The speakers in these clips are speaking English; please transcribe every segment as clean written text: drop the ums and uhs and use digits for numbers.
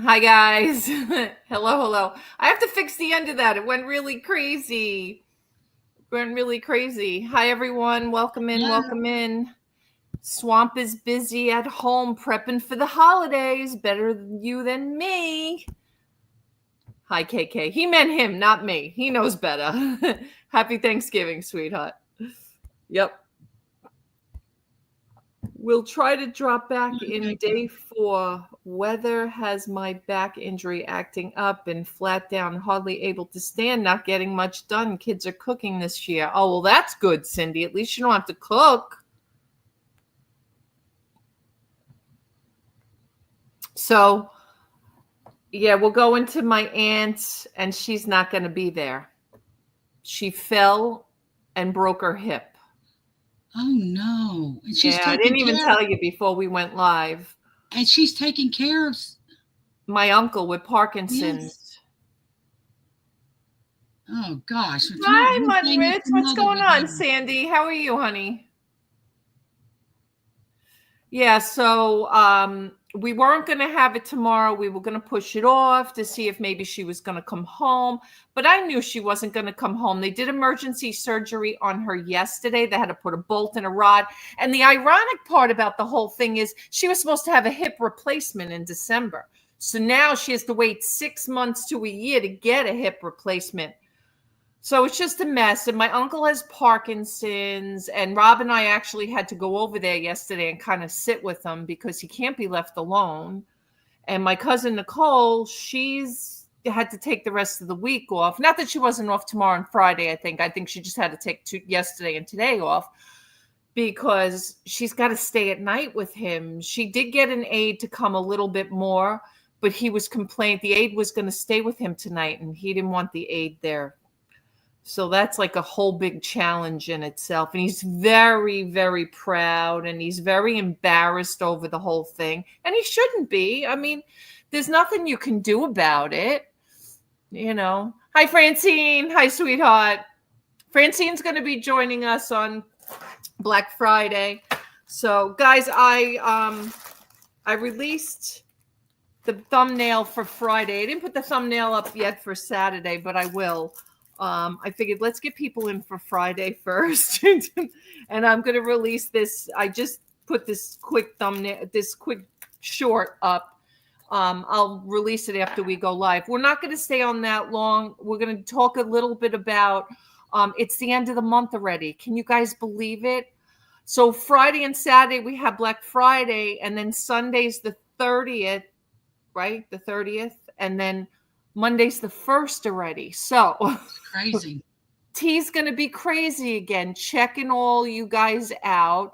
Hi, guys. Hello. I have to fix the end of that. It went really crazy. Hi, everyone. Welcome in. Yeah. Welcome in. Swamp is busy at home prepping for the holidays. Better than you than me. Hi, KK. He meant him, not me. He knows better. Happy Thanksgiving, sweetheart. Yep. We'll try to drop back in day 4. Weather has my back injury acting up and flat down, hardly able to stand, not getting much done. Kids are cooking this year. Oh, well, that's good, Cindy. At least you don't have to cook. So, yeah, we'll go into my aunt's, and she's not going to be there. She fell and broke her hip. Oh no! And she's I didn't even tell you before we went live. And she's taking care of my uncle with Parkinson's. Yes. Oh gosh! Hi, Mudritz. What's going on, Sandy? How are you, honey? Yeah, so we weren't going to have it tomorrow. We were going to push it off to see if maybe she was going to come home. But I knew she wasn't going to come home. They did emergency surgery on her yesterday. They had to put a bolt and a rod. And the ironic part about the whole thing is she was supposed to have a hip replacement in December. So now she has to wait 6 months to a year to get a hip replacement. So it's just a mess. And my uncle has Parkinson's, and Rob and I actually had to go over there yesterday and kind of sit with him because he can't be left alone. And my cousin Nicole, she's had to take the rest of the week off. Not that she wasn't off tomorrow and Friday, I think she just had to take yesterday and today off because she's got to stay at night with him. She did get an aide to come a little bit more, but he was complaining the aide was going to stay with him tonight, and he didn't want the aide there. So that's like a whole big challenge in itself. And he's very, very proud, and he's very embarrassed over the whole thing. And he shouldn't be. I mean, there's nothing you can do about it. You know. Hi, Francine. Hi, sweetheart. Francine's going to be joining us on Black Friday. So, guys, I released the thumbnail for Friday. I didn't put the thumbnail up yet for Saturday, but I will. I figured let's get people in for Friday first. And I'm going to release this. I just put this quick thumbnail, this quick short up. I'll release it after we go live. We're not going to stay on that long. We're going to talk a little bit about, it's the end of the month already. Can you guys believe it? So Friday and Saturday, we have Black Friday, and then Sunday's the 30th, right? The 30th. And then Monday's the 1st already. So crazy. T's going to be crazy again, checking all you guys out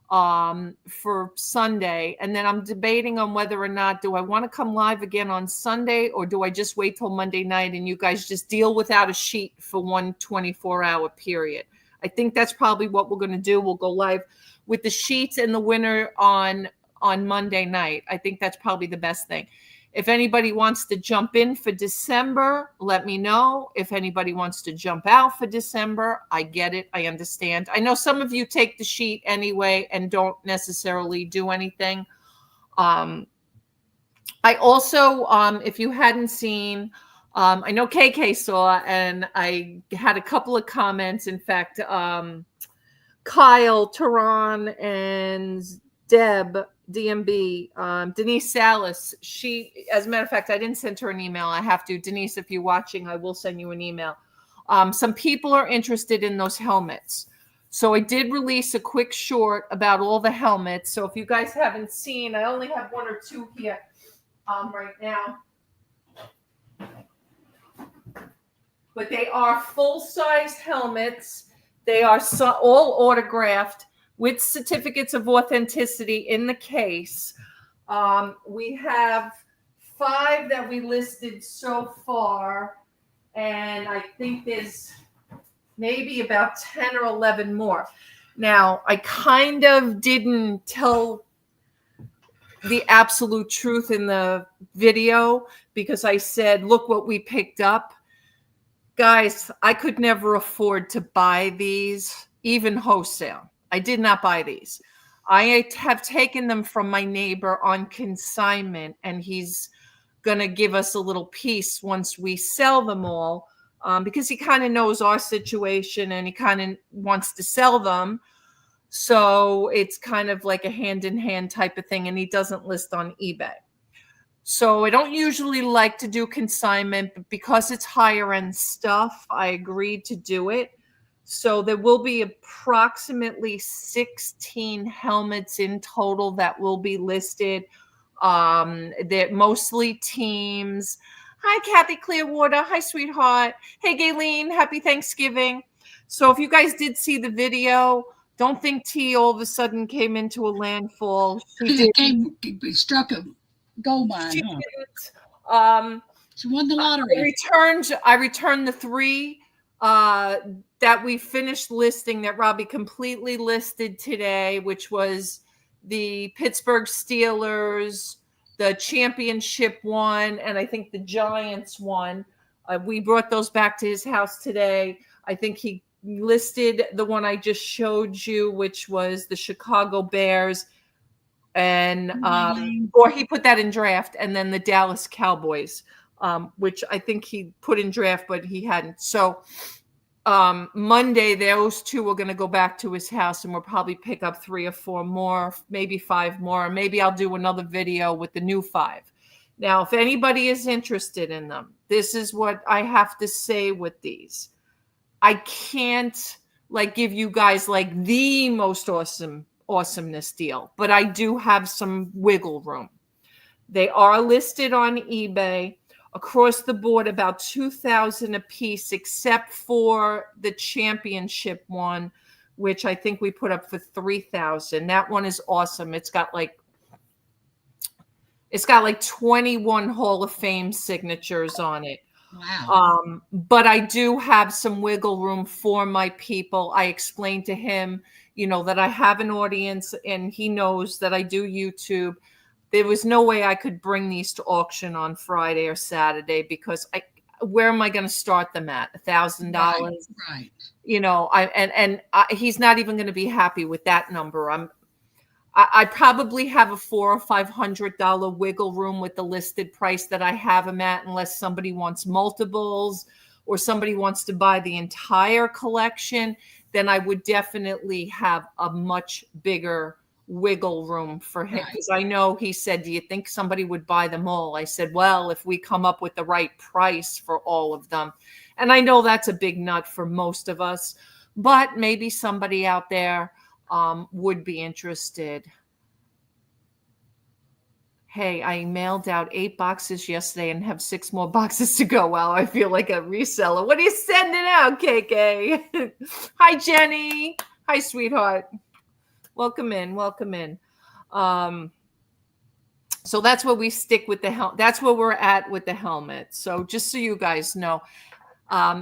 for Sunday. And then I'm debating on whether or not, do I want to come live again on Sunday, or do I just wait till Monday night and you guys just deal without a sheet for one 24-hour period? I think that's probably what we're going to do. We'll go live with the sheets and the winner on Monday night. I think that's probably the best thing. If anybody wants to jump in for December, let me know. If anybody wants to jump out for December, I get it. I understand. I know some of you take the sheet anyway and don't necessarily do anything. I also, if you hadn't seen, I know KK saw, and I had a couple of comments. In fact, Kyle, Tehran, and Deb, DMB, Denise Salas, she, as a matter of fact, I didn't send her an email. I have to. Denise, if you're watching, I will send you an email. Some people are interested in those helmets. So I did release a quick short about all the helmets. So if you guys haven't seen, I only have 1 or 2 here right now. But they are full-size helmets. They are all autographed with certificates of authenticity in the case. We have 5 that we listed so far, and I think there's maybe about 10 or 11 more. Now, I kind of didn't tell the absolute truth in the video because I said, look what we picked up. Guys, I could never afford to buy these, even wholesale. I did not buy these. I have taken them from my neighbor on consignment, and he's going to give us a little piece once we sell them all, because he kind of knows our situation and he kind of wants to sell them. So it's kind of like a hand-in-hand type of thing, and he doesn't list on eBay. So I don't usually like to do consignment, but because it's higher end stuff, I agreed to do it. So there will be approximately 16 helmets in total that will be listed. They're mostly teams. Hi, Kathy Clearwater. Hi, sweetheart. Hey, Gayleen. Happy Thanksgiving. So if you guys did see the video, don't think T all of a sudden came into a landfall. She did. Struck a gold mine. She Huh? didn't. She won the lottery. I returned the 3 that we finished listing that Robbie completely listed today, which was the Pittsburgh Steelers, the championship one, and I think the Giants one. We brought those back to his house today. I think he listed the one I just showed you, which was the Chicago Bears. And or he put that in draft, and then the Dallas Cowboys, which I think he put in draft, but he hadn't. So Monday, those 2 are going to go back to his house, and we'll probably pick up 3 or 4 more, maybe 5 more. Maybe I'll do another video with the new 5. Now, if anybody is interested in them, this is what I have to say with these. I can't like give you guys like the most awesomeness deal, but I do have some wiggle room. They are listed on eBay across the board, about $2,000 a piece, except for the championship one, which I think we put up for $3,000. That one is awesome. It's got like 21 Hall of Fame signatures on it. Wow. But I do have some wiggle room for my people. I explained to him, that I have an audience, and he knows that I do YouTube. There was no way I could bring these to auction on Friday or Saturday, because where am I going to start them at? $1,000? Right. He's not even going to be happy with that number. I probably have a $400 or $500 wiggle room with the listed price that I have them at, unless somebody wants multiples or somebody wants to buy the entire collection. Then I would definitely have a much bigger wiggle room for him, because I know he said, do you think somebody would buy them all? I said, well, if we come up with the right price for all of them. And I know that's a big nut for most of us, but maybe somebody out there would be interested. Hey, I mailed out 8 boxes yesterday and have 6 more boxes to go. Wow, I feel like a reseller. What are you sending out, KK? Hi, Jenny. Hi, sweetheart. Welcome in. So that's where we stick with the helmet. That's where we're at with the helmet. So just so you guys know,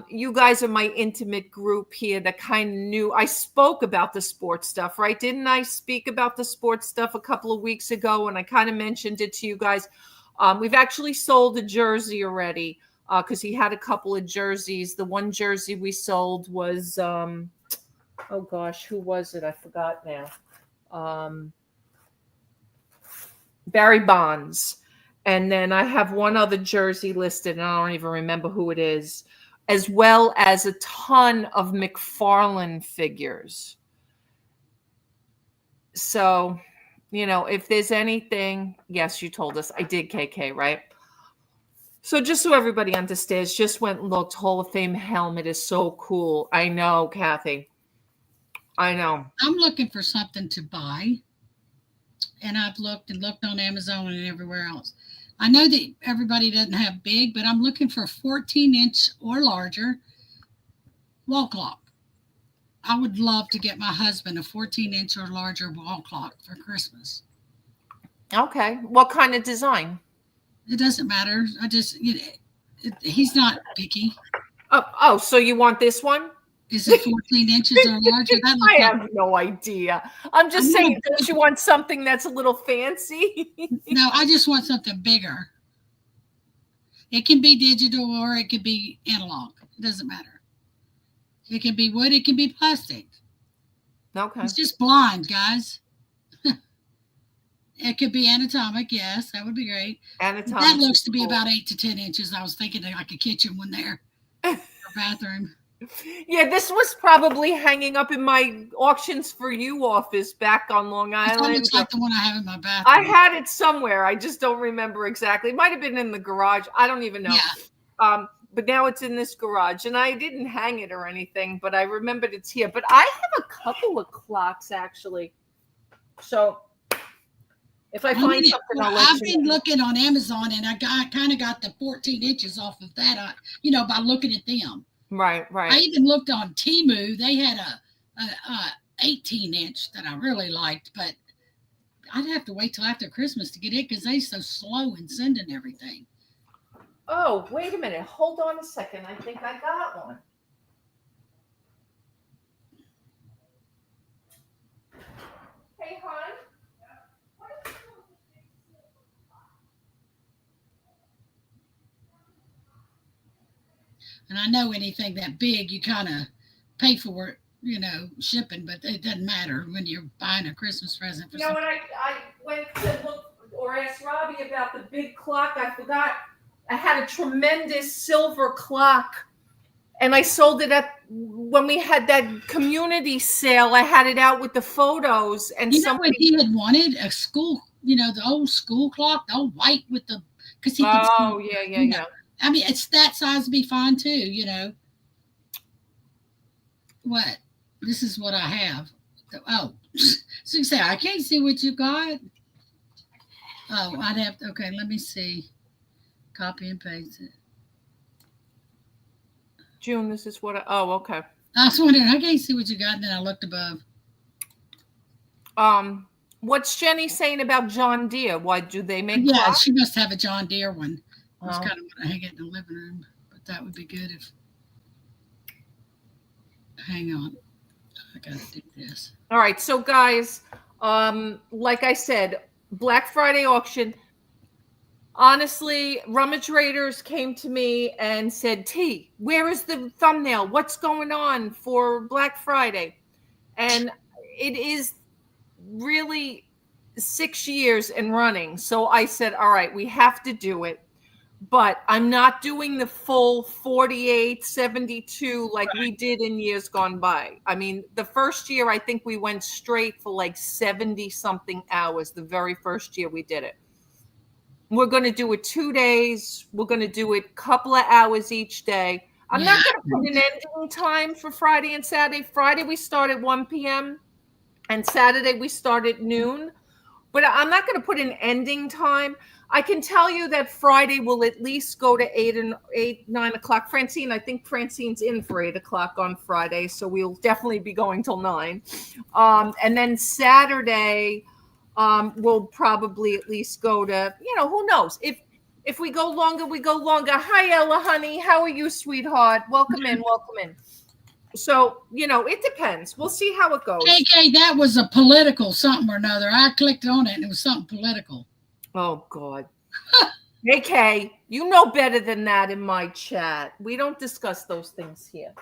you guys are my intimate group here that kind of knew I spoke about the sports stuff, right? Didn't I speak about the sports stuff a couple of weeks ago? And I kind of mentioned it to you guys. We've actually sold a jersey already, because he had a couple of jerseys. The one jersey we sold was, oh gosh, who was it? I forgot now. Barry Bonds. And then I have one other jersey listed, and I don't even remember who it is, as well as a ton of McFarlane figures. So, if there's anything, yes, you told us. I did, KK, right? So just so everybody understands, just went and looked. Hall of Fame helmet is so cool. I know, Kathy. I know. I'm looking for something to buy, and I've looked on Amazon and everywhere else. I know that everybody doesn't have big, but I'm looking for a 14-inch or larger wall clock. I would love to get my husband a 14-inch or larger wall clock for Christmas. Okay. What kind of design? It doesn't matter. He's not picky. Oh, so you want this one? Is it 14 inches or larger? I have no idea. I'm just saying, don't you want something that's a little fancy? No, I just want something bigger. It can be digital or it could be analog. It doesn't matter. It can be wood. It can be plastic. Okay. It's just blind, guys. It could be anatomic. Yes, that would be great. Anatomic. That looks to be about 8 to 10 inches. I was thinking like a kitchen one there, or bathroom. Yeah, this was probably hanging up in my auctions for you office back on Long That Island. looks like the one I have in my bathroom. I had it somewhere. I just don't remember exactly. It might have been in the garage. I don't even know. Yeah. But now it's in this garage, and I didn't hang it or anything, but I remembered it's here. But I have a couple of clocks actually. So if I find something, I've been looking on Amazon, and I kind of got the 14 inches off of that, by looking at them. Right. I even looked on Temu. They had a 18-inch that I really liked, but I'd have to wait till after Christmas to get it because they're so slow in sending everything. Oh, wait a minute. Hold on a second. I think I got one. Hey, hon. And I know anything that big, you kind of pay for it, shipping, but it doesn't matter when you're buying a Christmas present. When I went to look or ask Robbie about the big clock, I forgot I had a tremendous silver clock, and I sold it when we had that community sale. I had it out with the photos, and what he had wanted? A school, the old school clock, the old white with the, because he could see, yeah. I mean, it's that size would be fine too, What? This is what I have. Oh, so you say, I can't see what you got. Oh, I'd have to, okay, let me see. Copy and paste it. June, this is what okay. I was wondering, I can't see what you got, and then I looked above. What's Jenny saying about John Deere? Why do they make clocks? She must have a John Deere one. I was kind of want to hang it in the living room, but that would be good if. Hang on, I gotta do this. All right, so guys, like I said, Black Friday auction. Honestly, Rummage Raiders came to me and said, T, where is the thumbnail? What's going on for Black Friday? And it is really 6 years and running. So I said, all right, we have to do it. But I'm not doing the full 48, 72 like we did in years gone by. I mean, the first year, I think we went straight for like 70 something hours. The very first year we did it. We're going to do it 2 days. We're going to do it a couple of hours each day. I'm not going to put an ending time for Friday and Saturday. Friday, we start at 1 p.m. and Saturday, we start at noon. But I'm not going to put an ending time. I can tell you that Friday will at least go to 9 o'clock. Francine, I think Francine's in for 8 o'clock on Friday, so we'll definitely be going till 9. And then Saturday, we'll probably at least go to, who knows? If we go longer, we go longer. Hi, Ella, honey. How are you, sweetheart? Welcome in. So, it depends. We'll see how it goes. KK, that was a political something or another. I clicked on it and it was something political. Oh, God. KK, you know better than that in my chat. We don't discuss those things here.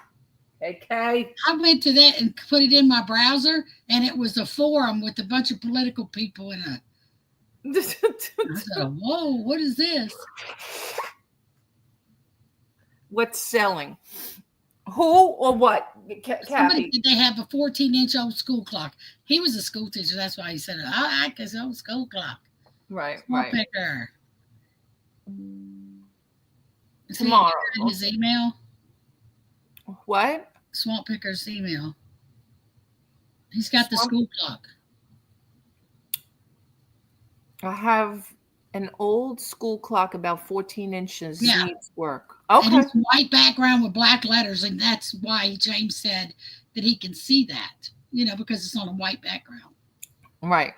Okay. I went to that and put it in my browser, and it was a forum with a bunch of political people in it. I said, whoa, what is this? What's selling? Who or what? Somebody did they have a 14-inch old school clock. He was a school teacher. That's why he said, I like his old school clock. Right, Swamp Picker. Tomorrow. His email. What? Swamp Picker's email. He's got the school clock. I have an old school clock about 14 inches. Yeah. Needs work. Okay. And it's white background with black letters, and that's why James said that he can see that, because it's on a white background. Right.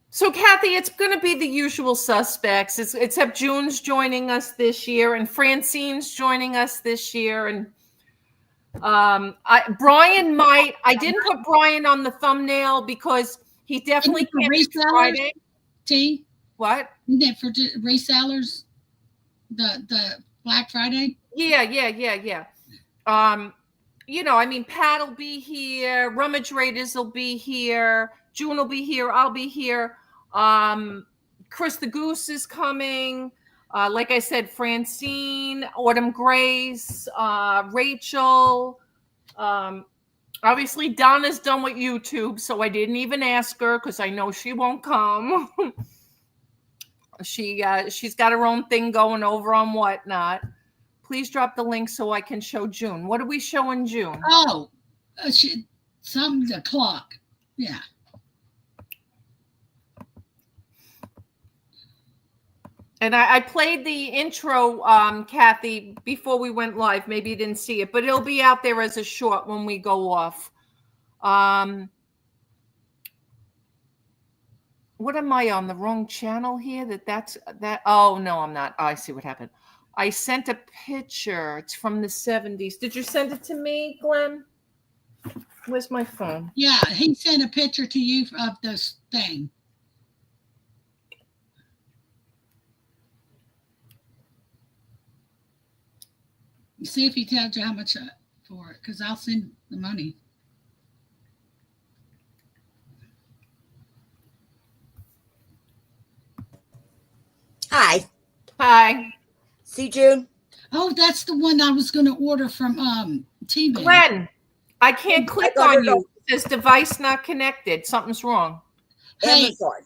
So, Kathy, it's going to be the usual suspects, except June's joining us this year, and Francine's joining us this year, and Brian might. I didn't put Brian on the thumbnail because he definitely can't be Friday. T. What? Isn't that for resellers? The Black Friday? Yeah. Pat will be here. Rummage Raiders will be here. June will be here. I'll be here. Chris the Goose is coming. Like I said, Francine, Autumn Grace, Rachel. Obviously, Donna's done with YouTube, so I didn't even ask her because I know she won't come. She's got her own thing going over on Whatnot. Please drop the link so I can show June. What do we show in June? Oh, something the clock. Yeah. And I played the intro, Kathy, before we went live. Maybe you didn't see it, but it'll be out there as a short when we go off. What am I on the wrong channel here? That's that. Oh, no, I'm not. Oh, I see what happened. I sent a picture. It's from the 70s. Did you send it to me, Glenn? Where's my phone? Yeah, he sent a picture to you of this thing. See if he tells you how much for it, because I'll send the money. Hi. Hi. See, June? Oh, that's the one I was going to order from T-Man. Glenn, I can't click on you. It says device not connected. Something's wrong. Hey, Amazon.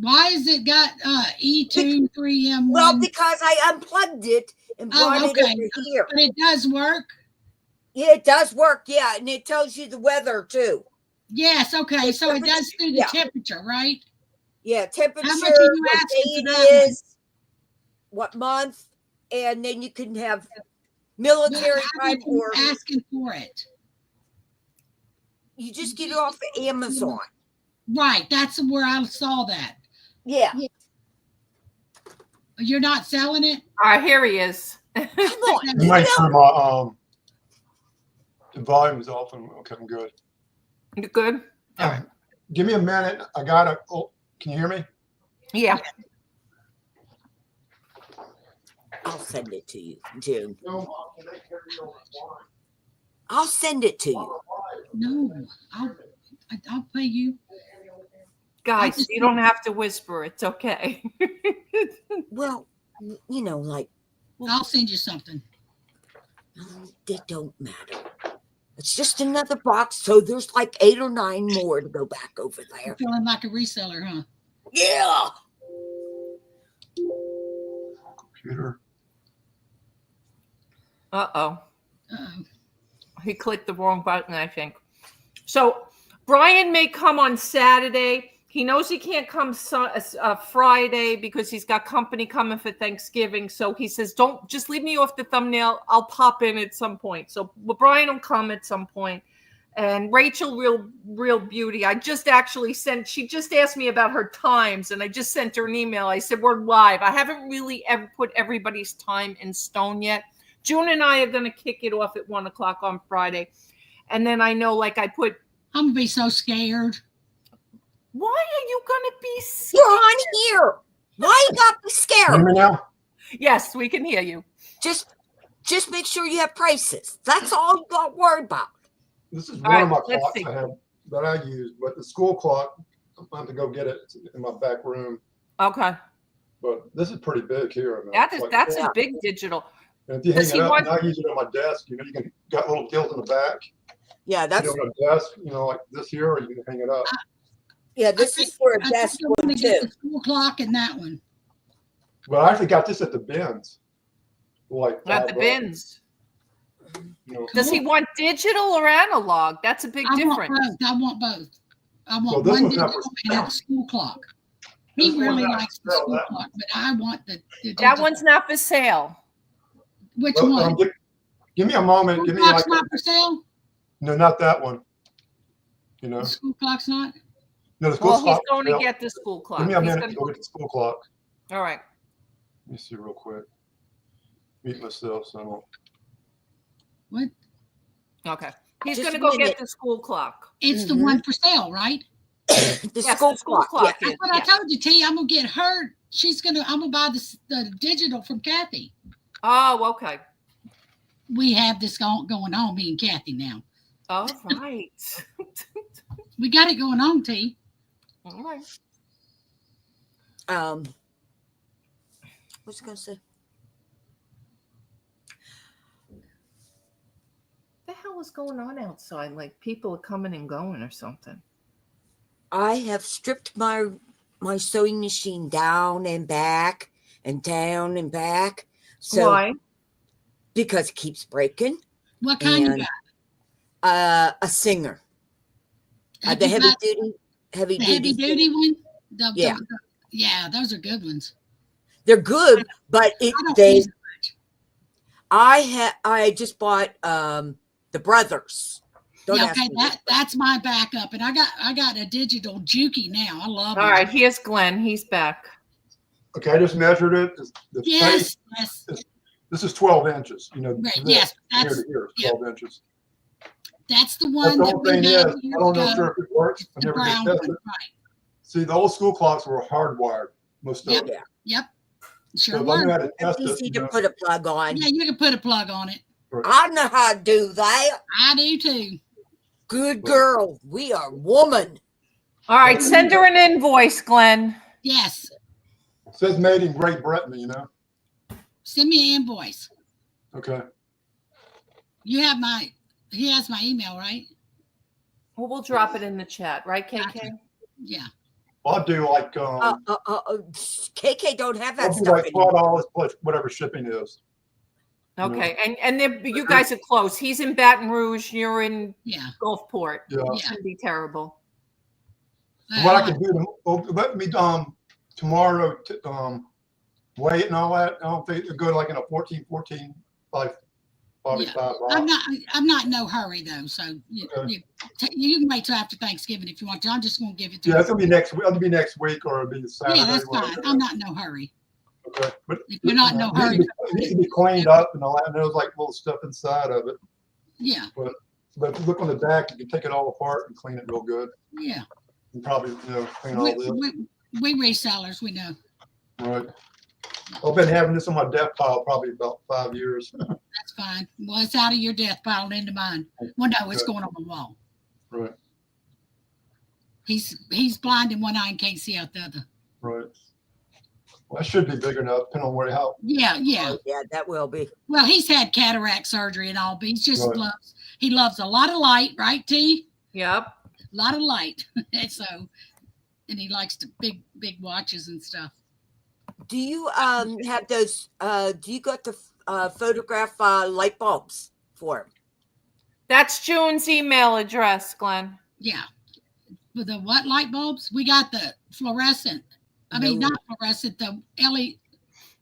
why has it got E2 3M1? Well, because I unplugged it and brought it over here. But it does work? Yeah, it does work. Yeah, and it tells you the weather, too. Yes, okay. So it does do the temperature, right? Yeah, temperature, How much are you what asking day for it that is, what month, and then you can have military time or asking for it. You just get it off of Amazon. Right, that's where I saw that. Yeah. You're not selling it? All right, here he is. Come on. Make sure my the volume is off and okay, good. You good? All right. Give me a minute. I got it. Oh, can you hear me? Yeah. I'll send it to you, June. I'll send it to you. No, I'll pay you. Guys, you don't have to whisper. It's okay. Well, you know, like. I'll send you something. It don't matter. It's just another box, so there's like 8 or 9 more to go back over there. You're feeling like a reseller, huh? Yeah. Computer. Uh-oh. Uh-oh. He clicked the wrong button, I think. So Brian may come on Saturday. He knows he can't come Friday because he's got company coming for Thanksgiving. So he says, don't just leave me off the thumbnail. I'll pop in at some point. So Brian will come at some point. And Rachel, real beauty. I just actually she just asked me about her times and I just sent her an email. I said, we're live. I haven't really ever put everybody's time in stone yet. June and I are going to kick it off at 1 o'clock on Friday. And then I know, like I'm going to be so scared. Why are you going to be scared? You're on here. Why you got to be scared? Hear me now? Yes, we can hear you. Just make sure you have prices. That's all you got to worry about. This is one of my clocks I have that I use, but the school clock, I'm going to go get it in my back room. Okay. But this is pretty big here. That's a big digital. And if you hang it up, and I use it on my desk, you know, you can got little gills in the back. Yeah, that's on a desk, you know, like this here, or you can hang it up. Yeah, this is for a desk one too. The school clock and that one. Well, I actually got this at the bins. Like at the bins. You know. Does he want digital or analog? That's a big difference. I want both. I want one digital and a school clock. He really likes the school clock, but I want the digital. That one's not for sale. Which one? Give me a moment. Give me like not for sale? No, not that one. You know. The school clock's not? No, the school clock. He's going to get the school clock. Give me a minute to go get the school clock. All right. Let me see real quick. Mute myself so I don't. What? Okay. He's going to go get the school clock. It's the one for sale, right? The school clock. Yeah. That's what I told you, T. I'm going to get her. I'm going to buy the digital from Kathy. Oh, okay. We have this going on, me and Kathy now. All right. We got it going on, T. All right. What's I gonna say? What the hell is going on outside? Like people are coming and going or something. I have stripped my sewing machine down and back and down and back. So Why? because it keeps breaking. What kind you And got? a Singer. Have The you heavy got duty the heavy duty one? Yeah. Yeah, those are good ones. They're good, but I don't use it much. I just bought the Brothers. Don't Yeah, ask okay, me. that's my backup, and I got a digital Juki now. I love it. All right, here's Glenn. He's back. Okay, I just measured it. The Yes, space, this is 12 inches. You know, right. this, Yes, here that's to here is 12 inches. that's the But one the that whole we thing is, had I years don't know ago. sure if it works. I The never brown did one, test it. right? See, the old school clocks were hardwired, most of Yep. them. Yep, So sure if I knew were. how to test It's it, easy you to know, put a plug on. Yeah, you can put a plug on it. I know how to do that. I do too. Good girl. We are woman. All right, send her an invoice, Glenn. Yes, it says made in Great Britain, you know. send me an invoice. Okay. You have he has my email, right? Well, we'll drop it in the chat, right, KK? Okay. Yeah. I'll do like KK don't have that I'll do stuff like anymore. $12 plus whatever shipping is. Okay, and you guys are close. He's in Baton Rouge. You're in Gulfport. Yeah. It's gonna be terrible. What I can do, let me tomorrow weigh it and all that. I don't think they're good like in a 14, like 45. I'm not in no hurry though, so you can wait till after Thanksgiving if you want to. I'm just gonna give it to you. Yeah, it'll be next week. It'll be next week or it'll be Saturday. Yeah, that's fine. I'm not in no hurry. Okay, but If you're not in no hurry, it needs to be cleaned up and all that. And there's like little stuff inside of it. Yeah. But if you look on the back, you can take it all apart and clean it real good. Yeah. And probably clean all this. We resellers, we know. Right. I've been having this on my death pile probably about 5 years. That's fine. Well, it's out of your death pile and into mine. Well, no, it's going on the wall. Right. He's blind in one eye and can't see out the other. Right. Well, that should be big enough, depending on where how. Yeah. Yeah, that will be. Well, he's had cataract surgery and all, but he loves a lot of light, right, T? Yep. A lot of light. and he likes the big watches and stuff. Do you have those? Do you got the photograph light bulbs for him? That's June's email address, Glenn. Yeah. With the what light bulbs? We got the fluorescent. I mean, not fluorescent. The LED.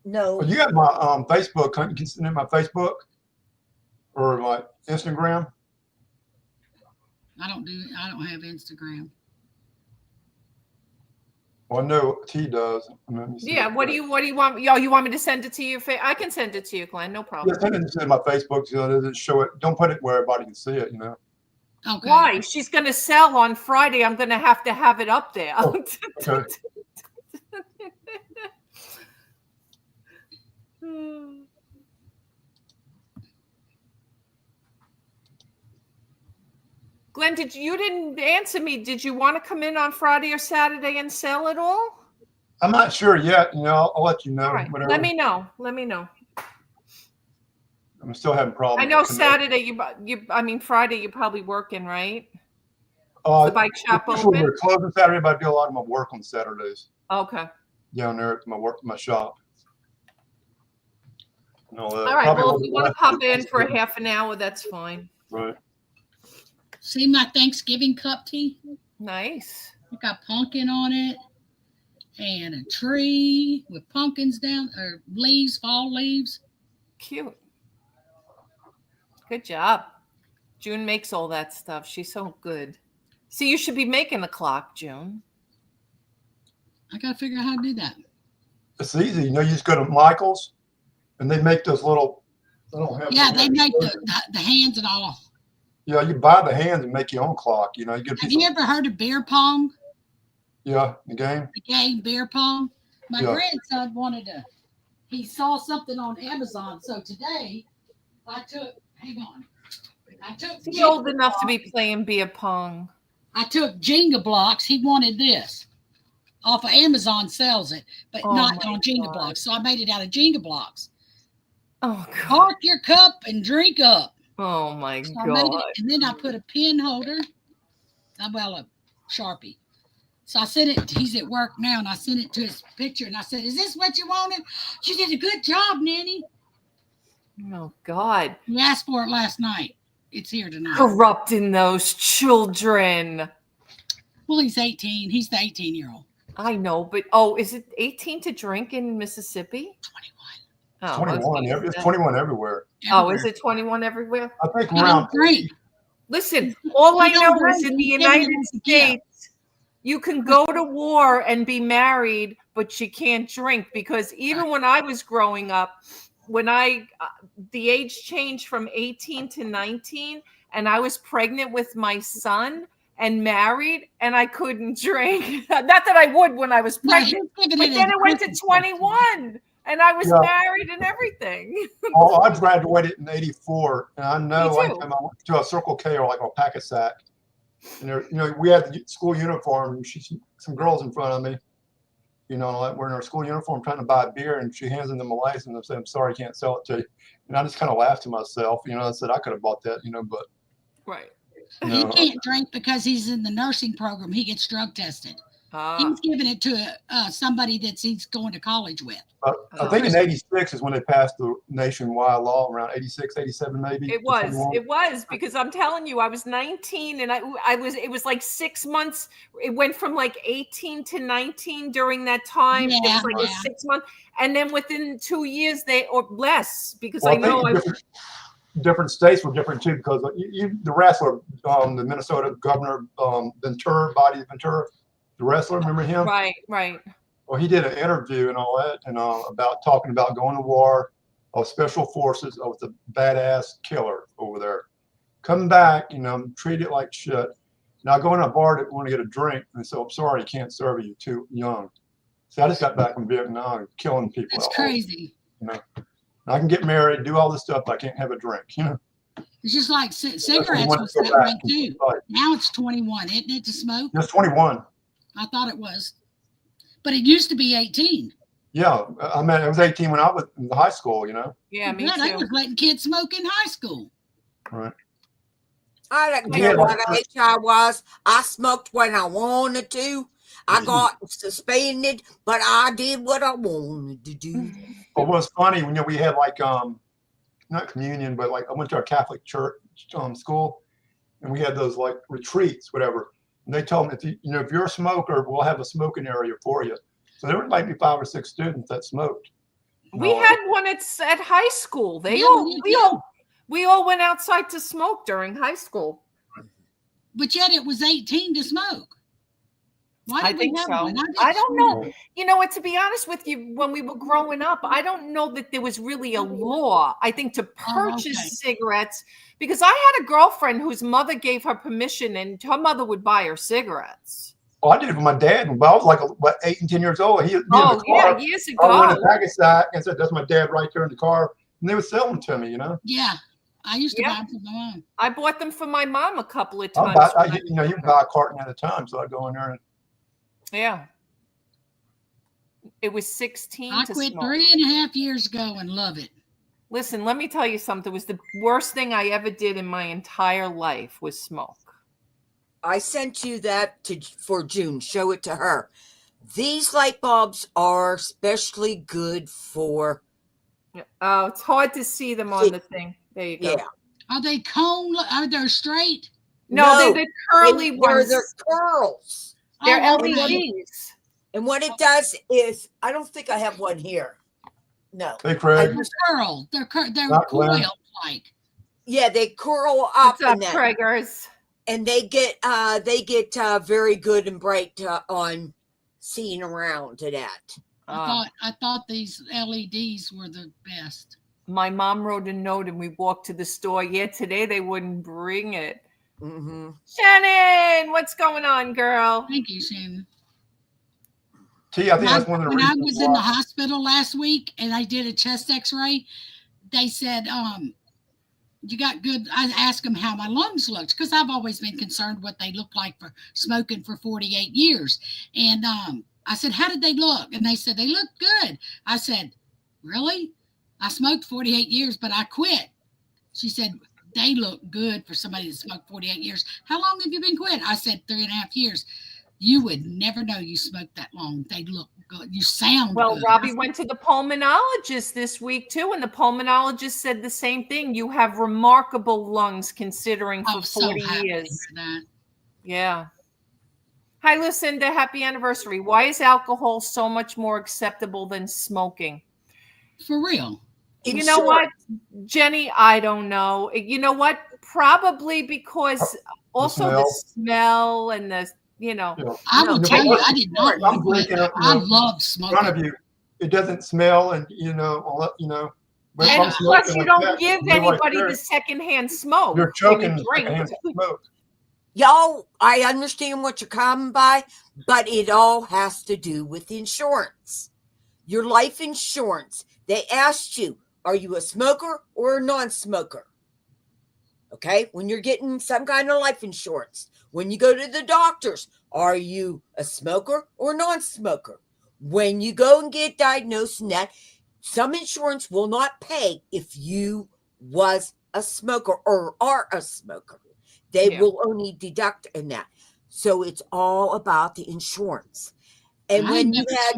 No. Well, you got my Facebook. You can send in my Facebook or my Instagram. I don't have Instagram. Well, I know T does. Yeah. What do you want? Oh, you want me to send it to you? I can send it to you, Glenn. No problem. Yeah, send it to my Facebook so it doesn't show it. Don't put it where everybody can see it. Okay. Why? She's going to sell on Friday. I'm going to have it up there. Oh, okay. Glenn, you didn't answer me. Did you want to come in on Friday or Saturday and sell it all? I'm not sure yet. I'll let you know. All right. Whatever. Let me know. I'm still having problems. I know Saturday. Friday. You're probably working, right? The bike shop open. We're closing Saturday, but I do a lot of my work on Saturdays. Okay. Down there at my shop. All right. Well, if you want to pop in for a half an hour, that's fine. Right. See my Thanksgiving cup tea? Nice. It got pumpkin on it and a tree with pumpkins down or leaves, fall leaves. Cute. Good job. June makes all that stuff. She's so good. See, you should be making the clock, June. I got to figure out how to do that. It's easy. You just go to Michael's and they make those little. I don't have. Yeah, they make the hands and all. Yeah, you buy the hands and make your own clock. You get. Have you ever heard of beer pong? Yeah, the game. The game beer pong. My grandson he saw something on Amazon. So today I took. Hang on. He's old enough to be playing beer pong. I took Jenga blocks. He wanted this off of Amazon, sells it, but Oh not my on Jenga God. blocks. So I made it out of Jenga blocks. Oh God. Park your cup and drink up. Oh my So I made God. it, and then I put a pen holder. Well, a Sharpie. So I sent it. He's at work now, and I sent it to his picture, and I said, "Is this what you wanted? You did a good job, Nanny." Oh God. He asked for it last night. It's here tonight. Corrupting those children. Well, he's 18. He's the 18-year-old. I know, but is it 18 to drink in Mississippi? 21. Oh, 21. It's 21 everywhere. Oh, is it 21 everywhere? I think He around don't drink. Listen, all I He don't know is drink. in the He's giving United it as a gift. States, you can go to war and be married, but you can't drink, because even when I was growing up, when the age changed from 18 to 19, and I was pregnant with my son and married, and I couldn't drink. Not that I would when I was No, he's pregnant, giving but it then as it a went to Christmas gift. 21. 21, and I was Yeah. married and everything. Oh, I graduated in '84, and I know Me one too. time I went to a Circle K or like a pack a sack, and there, we had the school uniform. And some girls in front of me, like we're in our school uniform trying to buy a beer, and she hands them my license and said, "I'm sorry, I can't sell it to you." And I just kind of laughed to myself. I said I could have bought that, but Right. He can't drink because he's in the nursing program. He gets drug tested. He's giving it to somebody that he's going to college with. I think in '86 is when they passed the nationwide law, around '86, '87 maybe. It was because I'm telling you, I was 19, and it was like 6 months. It went from like 18 to 19 during that time. It was like a 6 month, and then within 2 years or less, because I know different states were different too, because the wrestler, the Minnesota governor, Ventura, the wrestler, remember him? Right. Well, he did an interview and all that, and about talking about going to war, special forces, with a badass killer over there. Coming back, treated like shit. Now go in a bar to want to get a drink, and so I'm sorry, can't serve you, too young. See, I just got back from Vietnam, killing people. That's crazy. I can get married, do all this stuff, but I can't have a drink. It's just like cigarettes was that way too. Now it's 21, isn't it, to smoke? It's 21. I thought it was, but it used to be 18. Yeah, I mean, it was 18 when I was in high school. Yeah, me too. They was letting kids smoke in high school. Right. I don't care what age I was. I smoked when I wanted to. I got suspended, but I did what I wanted to do. But what's funny, we had like not communion, but like I went to a Catholic church school, and we had those like retreats, whatever. And they told me if you're a smoker, we'll have a smoking area for you. So there were maybe 5 or 6 students that smoked. We had one at high school. We all went outside to smoke during high school. But yet it was 18 to smoke. I think so. I don't know. To be honest with you, when we were growing up, I don't know that there was really a law, I think, to purchase cigarettes, because I had a girlfriend whose mother gave her permission, and her mother would buy her cigarettes. Oh, I did it with my dad. When I was like 8 and 10 years old. He years ago. I went to pack a sack and said, "That's my dad right there in the car," and they would sell them to me. Yeah. I used to buy them for my mom. I bought them for my mom a couple of times. You buy a carton at a time, so I go in there and. Yeah. It was 16 I quit 3.5 years ago and love it. Listen, let me tell you something. It was the worst thing I ever did in my entire life was smoke. I sent you that for June. Show it to her. These light bulbs are especially good for. Oh, it's hard to see them on the thing. There you go. Yeah. Are they cone? Are they straight? No, they're the curly ones. They're curls. They're LEDs. And what it does is, I don't think I have one here. No. Hey, Craig. They're curled. They're coiled like. Yeah, they curl up. What's up, Craigers? And they get very good and bright on seeing around to that. I thought these LEDs were the best. My mom wrote a note and we walked to the store. Yeah, today they wouldn't bring it. Mm-hmm. Shannon, what's going on, girl? Thank you, Shannon. T, I think that's one of the reasons. When I was in the hospital last week and I did a chest X-ray, they said you got good. I asked them how my lungs looked because I've always been concerned what they look like for smoking for 48 years. And I said, how did they look? And they said, they look good. I said, really? I smoked 48 years, but I quit. She said, they look good for somebody that smoked 48 years. How long have you been quit? I said, 3.5 years. You would never know you smoked that long. They look good. You sound Well, good. Robbie went to the pulmonologist this week too, and the pulmonologist said the same thing. You have remarkable lungs considering for I'm so 40 happy to years. hear that. Yeah. Hi, Lucinda. Happy anniversary. Why is alcohol so much more acceptable than smoking? For real. You know what, Jenny? I don't know. You know what? Probably because also the smell and the, you know. I will tell you, I did not I'm want to quit. I love smoking. In front of you, it doesn't smell, and you know. But And plus, you like don't that, give anybody the secondhand smoke. You're choking secondhand smoke. Y'all, I understand what you're coming by, but it all has to do with insurance. Your life insurance. They asked you, are you a smoker or a non-smoker? Okay, when you're getting some kind of life insurance. When you go to the doctors, are you a smoker or non-smoker? When you go and get diagnosed in that, some insurance will not pay if you was a smoker or are a smoker. They will only deduct in that. So it's all about the insurance. And when you have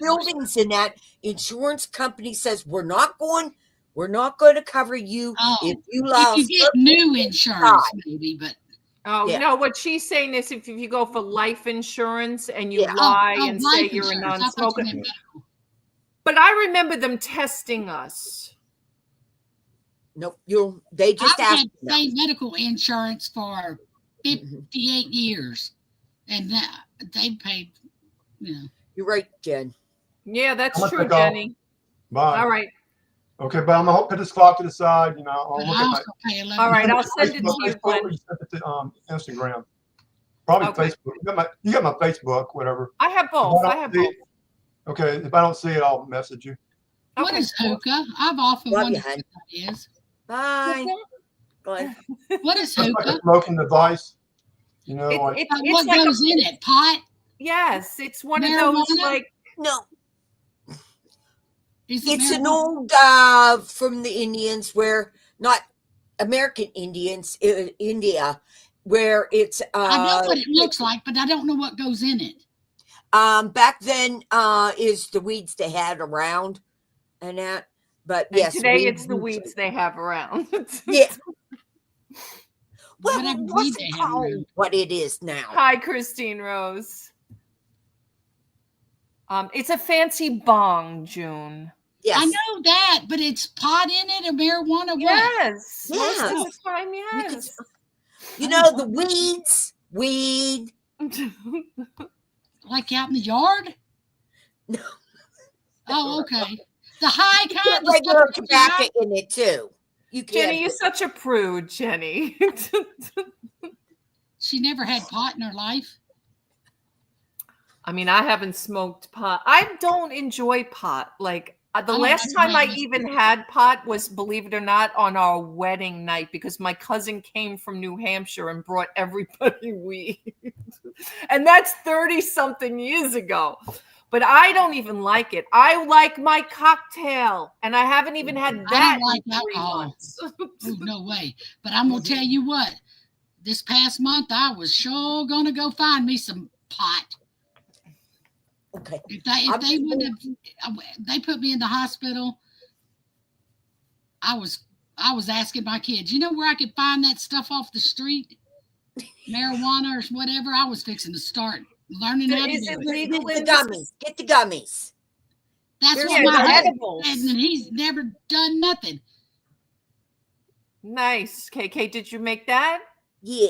buildings in that, insurance company says we're not going to cover you if you get new insurance, maybe, but no, what she's saying is if you go for life insurance and you lie and say you're a non-smoker. But I remember them testing us. Nope, they just I've had state medical insurance for 58 years, and they paid. You're right, Jen. Yeah, that's true, Jenny. Bye. All right. Okay, but I'm gonna put this clock to the side. I'll look at all right, I'll send it to you. Facebook, you send it to Instagram. Probably Facebook. You got my Facebook, whatever. I have both. Okay, if I don't see it, I'll message you. What is hookah? I've often wondered what that is. Bye. Go ahead. What is hookah? Like a smoking device. What goes in it? Pot? Yes, it's one of those like no. It's an old from the Indians, where not American Indians, India, where it's. I know what it looks like, but I don't know what goes in it. Back then, is the weeds they had around, and that. But yes, today it's the weeds they have around. Yeah. Well, what's it called? What it is now? Hi, Christine Rose. It's a fancy bong, June. Yes. I know that, but it's pot in it or marijuana. Yes. What? Most of the time, yes. The weed. Like out in the yard? No. Oh, okay. The high kind of regular tobacco in it too. Jenny, you're such a prude, Jenny. She never had pot in her life. I mean, I haven't smoked pot. I don't enjoy pot. Like the last time I even had pot was, believe it or not, on our wedding night, because my cousin came from New Hampshire and brought everybody weed. And that's 30-something years ago. But I don't even like it. I like my cocktail, and I haven't even had that. I don't like alcohol. Oh, no way. But I'm going to tell you what. This past month, I was sure going to go find me some pot. Okay. If they would have, they put me in the hospital. I was asking my kids, you know where I could find that stuff off the street? Marijuana or whatever. I was fixing to start learning how to do it. Legal? Get the gummies. That's what my husband said, and he's never done nothing. Nice. KK, did you make that? Yeah.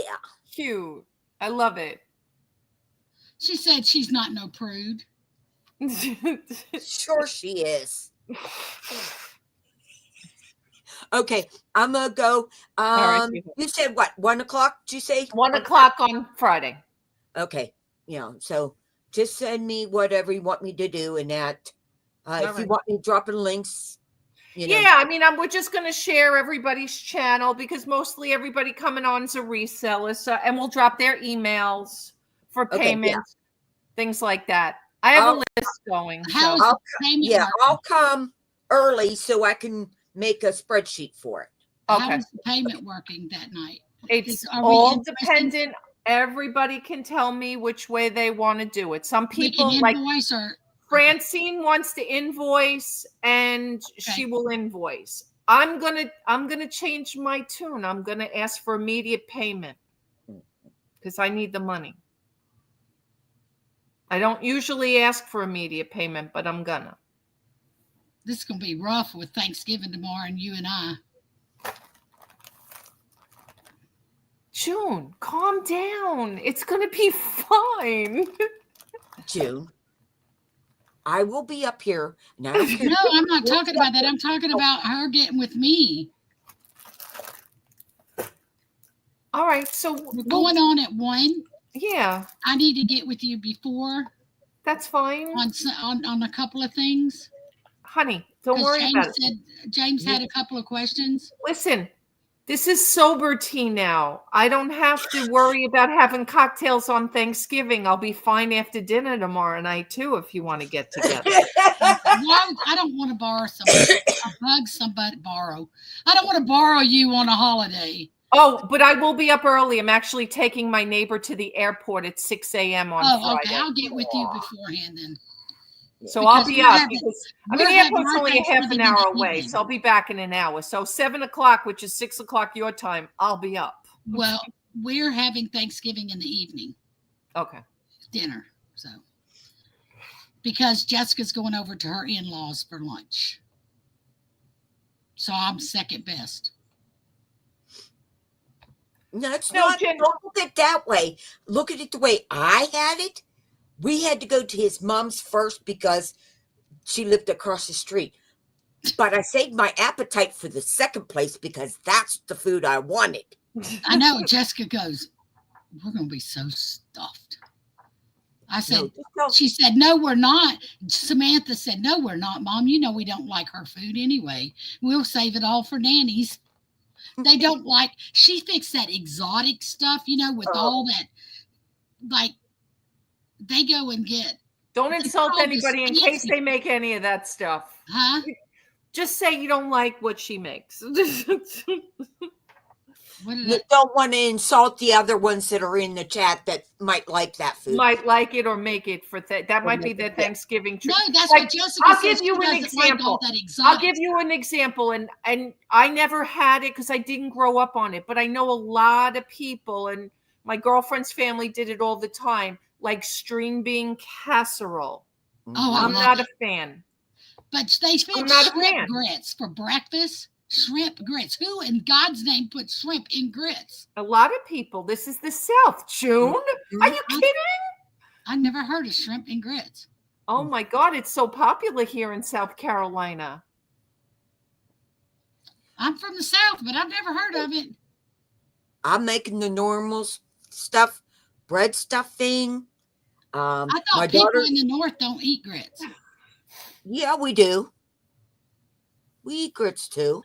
Cute. I love it. She said she's not no prude. Sure she is. Okay, I'm gonna go. You said what? 1 o'clock? Did you say 1 o'clock on Friday? Okay, so just send me whatever you want me to do, and that if you want me dropping links. You know, Yeah, I mean, we're just going to share everybody's channel because mostly everybody coming on is a reseller. So, and we'll drop their emails for Okay, yeah. payment, things like that. I have a list going. How is So, the payment yeah, working? I'll come early so I can make a spreadsheet for it. How okay. is the payment working that night? It's Are we all interested? dependent. Everybody can tell me which way they want to do it. Some We people can like invoice or Francine wants to invoice and she will invoice. I'm gonna change my tune. I'm gonna ask for immediate payment because I need the money. I don't usually ask for immediate payment, but I'm gonna. this is gonna be rough with Thanksgiving tomorrow and you and I. June, calm down. It's gonna be fine. June, I will be up here. And I don't care. No, I'm not talking about that. I'm talking about her getting with me. All right, so We're going on at 1. yeah, I need to get with you before that's fine. on a couple of things. Honey, don't Because worry about it. James had a couple of questions. Listen, this is sober tea now. I don't have to worry about having cocktails on Thanksgiving. I'll be fine after dinner tomorrow night too if you want to get together. No, I don't want to borrow somebody. I bug somebody borrow. I don't want to borrow you on a holiday. Oh, but I will be up early. I'm actually taking my neighbor to the airport at 6 a.m. on Friday. Okay. I'll get with you beforehand then. So Because I'll be up because I mean the we're having airport's our only a half an Thanksgiving in hour the away, evening. so I'll be back in an hour. So 7 o'clock, which is 6 o'clock your time, I'll be up. Well, we're having Thanksgiving in the evening. Okay. Dinner. So because Jessica's going over to her in-laws for lunch. So I'm second best. No, it's No, not. Jen- Don't look at it that way. Look at it the way I had it. We had to go to his mom's first because she lived across the street. But I saved my appetite for the second place because that's the food I wanted. I know. Jessica goes, we're going to be so stuffed. I said, No, she said, no, we're not. Samantha said, no, we're not, Mom. You know we don't like her food anyway. We'll save it all for Nanny's. They don't like, she fixed that exotic stuff, you know, with all that, like, they go and get. Don't insult call this anybody in case fancy. they make any of that stuff. Huh? Just say you don't like what she makes. What did you don't want to insult the other ones that are in the chat that might like that food. Might like it or make it for that might be their Thanksgiving treat. No, that's Like, what Jessica I'll says. give you She an doesn't like all example. that exotic I'll give you an example, and I never had it because I didn't grow up on it, but I know a lot of people, and my girlfriend's family did it all the time, like string bean casserole. Oh, I I'm love not it. a fan. But they I'm make not a shrimp fan. grits for breakfast. Shrimp grits. Who in God's name put shrimp in grits? A lot of people. This is the South, June. Are you kidding? I never heard of shrimp in grits. Oh my God, it's so popular here in South Carolina. I'm from the South, but I've never heard of it. I'm making the normal stuff, bread stuffing. I My thought people daughter, in the North don't eat grits. yeah, we do. We eat grits too,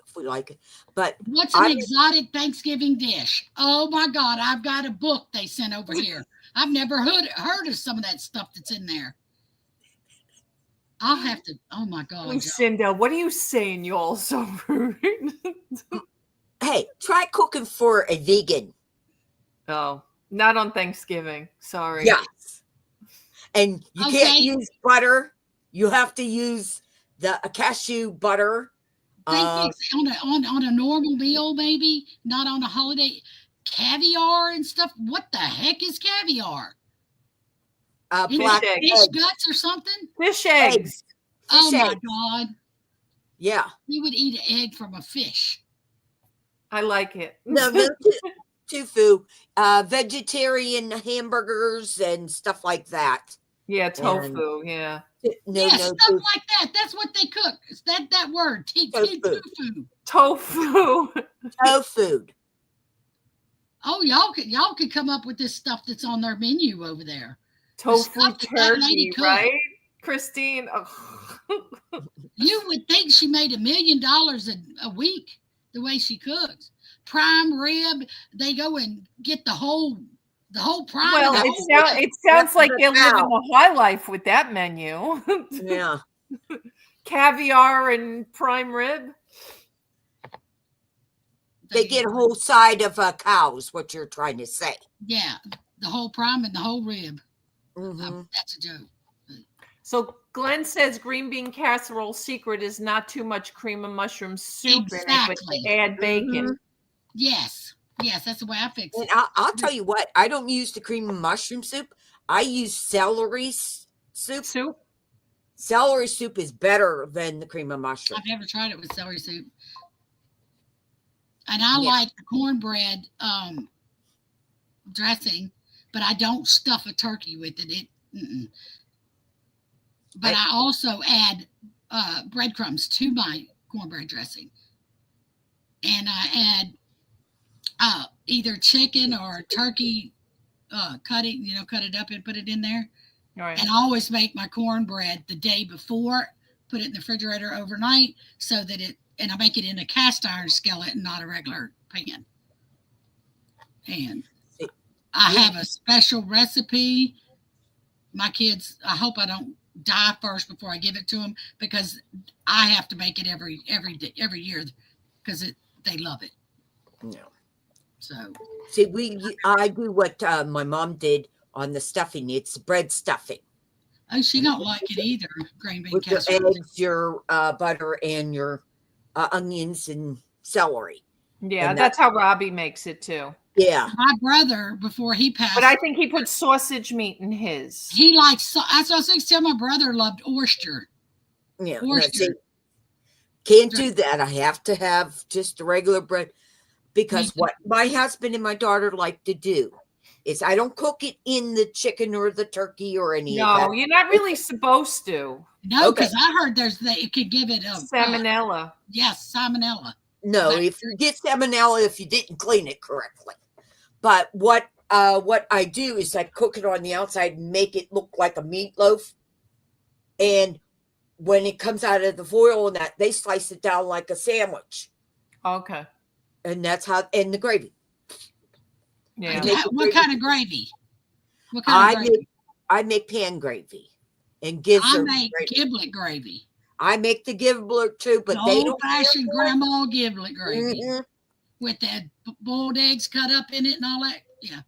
if we like it. But What's an exotic Thanksgiving dish? Oh my God, I've got a book they sent over here. I've never heard of some of that stuff that's in there. I'll have to, oh my God. Lucinda, what are you saying? You're all so rude. hey, try cooking for a vegan. Oh, not on Thanksgiving. Sorry. Yes. And you can't use butter. You have to use the cashew butter. On a normal meal, maybe not on a holiday. Caviar and stuff. What the heck is caviar? Black fish guts or something? Fish eggs. Oh my God. Yeah. You would eat an egg from a fish. I like it. No, tofu. Vegetarian hamburgers and stuff like that. Yeah, tofu. And stuff like that. That's what they cook. Is that word? Tofu. Tofu. Tofu. Oh, y'all could come up with this stuff that's on their menu over there. Tofu turkey, right? Christine. Oh. You would think she made $1 million a week the way she cooks. Prime rib, they go and get the whole prime. Well, and the whole rib. it sounds That's like the they're living cow. the high life with that menu. Yeah. Caviar and prime rib. They get a whole side of cows, what you're trying to say. Yeah, the whole prime and the whole rib. Mhm. That's a joke. So Glenn says green bean casserole secret is not too much cream of mushroom soup in it, but Exactly. to add bacon. Mhm. Yes, that's the way I fix And it. I'll tell you what, I don't use the cream of mushroom soup. I use celery soup. Soup? Celery soup is better than the cream of mushroom. I've never tried it with celery soup. And I Yeah. like the cornbread dressing, but I don't stuff a turkey with it. But I also add breadcrumbs to my cornbread dressing. And I add either chicken or turkey cut it up and put it in there. Right. And I always make my cornbread the day before, put it in the refrigerator overnight so that and I make it in a cast iron skillet and not a regular pan. And I have a special recipe. My kids, I hope I don't die first before I give it to them, because I have to make it every year because they love it. No. So See, I do what my mom did on the stuffing. It's bread stuffing. oh, she don't like it either. Green bean With your casserole. eggs, your butter, and your onions and celery. Yeah, And that's how Robbie makes it too. Yeah. My brother, before he passed, But I think he put sausage meat in his. he likes. That's what I was saying. My brother loved oyster. Yeah. Oyster. No, see, can't do that. I have to have just the regular bread, because what my husband and my daughter like to do is I don't cook it in the chicken or the turkey or any of that. No, you're not really supposed to. No, Okay. because I heard it could give it a Salmonella. yes, salmonella. No, if you get salmonella if you didn't clean it correctly. But what I do is I cook it on the outside and make it look like a meatloaf. And when it comes out of the foil and that, they slice it down like a sandwich. Okay. And that's how, and the gravy. Yeah. What kind of gravy? What kind of gravy? I make pan gravy and gizzard I make gravy. giblet gravy. I make the giblet too, but they don't. Old-fashioned grandma giblet gravy Mhm. with that boiled eggs cut up in it and all that. Yeah.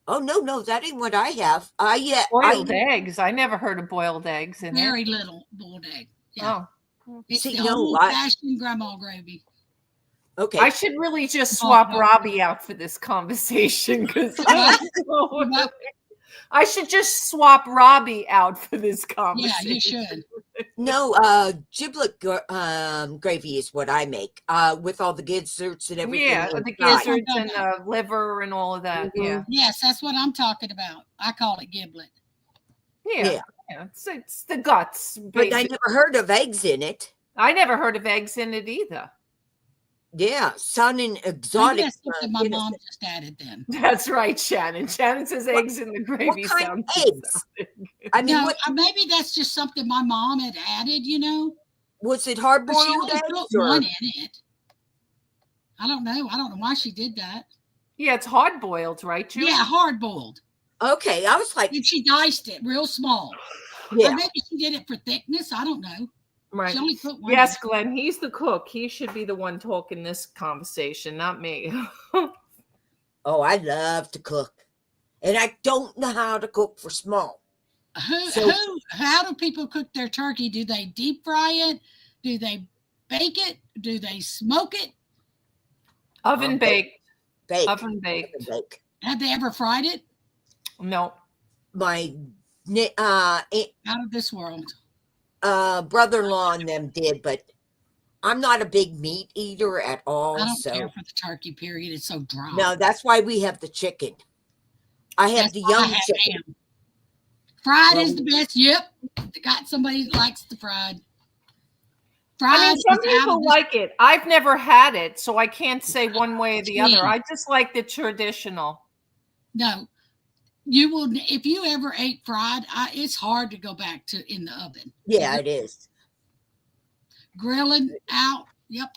Oh no, that ain't what I have. Boiled eggs. I never heard of boiled eggs in Very there. little boiled egg. Yeah. Oh. It's See, the no, old-fashioned grandma gravy. Okay. I should really just swap Robbie out for this conversation, because I should just swap Robbie out for this Yeah, conversation. you should. No, giblet gravy is what I make with all the gizzards and everything. Yeah, the inside. gizzards and the liver and all of that. Yeah. Yes, that's what I'm talking about. I call it giblet. Yeah. It's the guts. But I Basically. never heard of eggs in it. I never heard of eggs in it either. Yeah, sounding Maybe exotic. that's something my mom just added then. That's right, Shannon. Shannon says eggs in the gravy. What kind Sounds of eggs? I mean, No, maybe that's just something my mom had added, was it hard But she boiled only put eggs? Or? one in it. I don't know. I don't know why she did that. Yeah, it's hard boiled, right, Julie? Yeah, hard boiled. Okay, I was like, And she diced it real small. yeah. Or maybe she did it for thickness. I don't know. Right. She only put one. Yes, in. Glenn, he's the cook. He should be the one talking this conversation, not me. Oh, I love to cook, and I don't know how to cook for small. How do people cook their turkey? Do they deep fry it? Do they bake it? Do they smoke it? Oven baked. Bake. Oven baked. Bake. Have they ever fried it? No. My Out of this world. brother-in-law and them did, but I'm not a big meat eater at all. I don't so care for the turkey, period. It's so dry. no, that's why we have the chicken. I have That's the why I young have chicken. ham. Fried Well, is the best. Yep. Got somebody that likes the fried. I mean, Fried some is out of people this- like it. I've never had it, so I can't say one way or the other. Yeah. I just like the traditional. No. You will, if you ever ate fried, it's hard to go back to in the oven. Yeah, it is. Grilling out. Yep.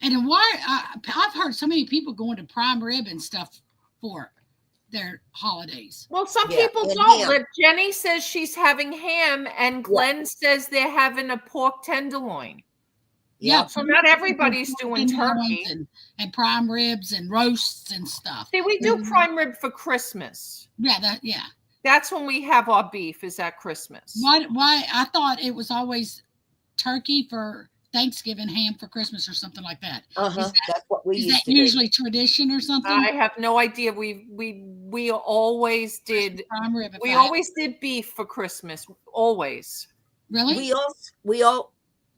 And then why? I've heard so many people going to prime rib and stuff for their holidays. Well, some Yeah, people and don't. ham. Lip. Jenny says she's having ham, and Glenn says they're having a pork tenderloin. Yeah. So not everybody's doing turkey. And prime ribs and roasts and stuff. See, we do prime rib for Christmas. Yeah, That's when we have our beef, is at Christmas. Why? I thought it was always turkey for Thanksgiving, ham for Christmas, or something like that. That's what we Is used that to usually tradition or something? I have no idea. We always did. Prime rib. We always did beef for Christmas. Always. Really? We all.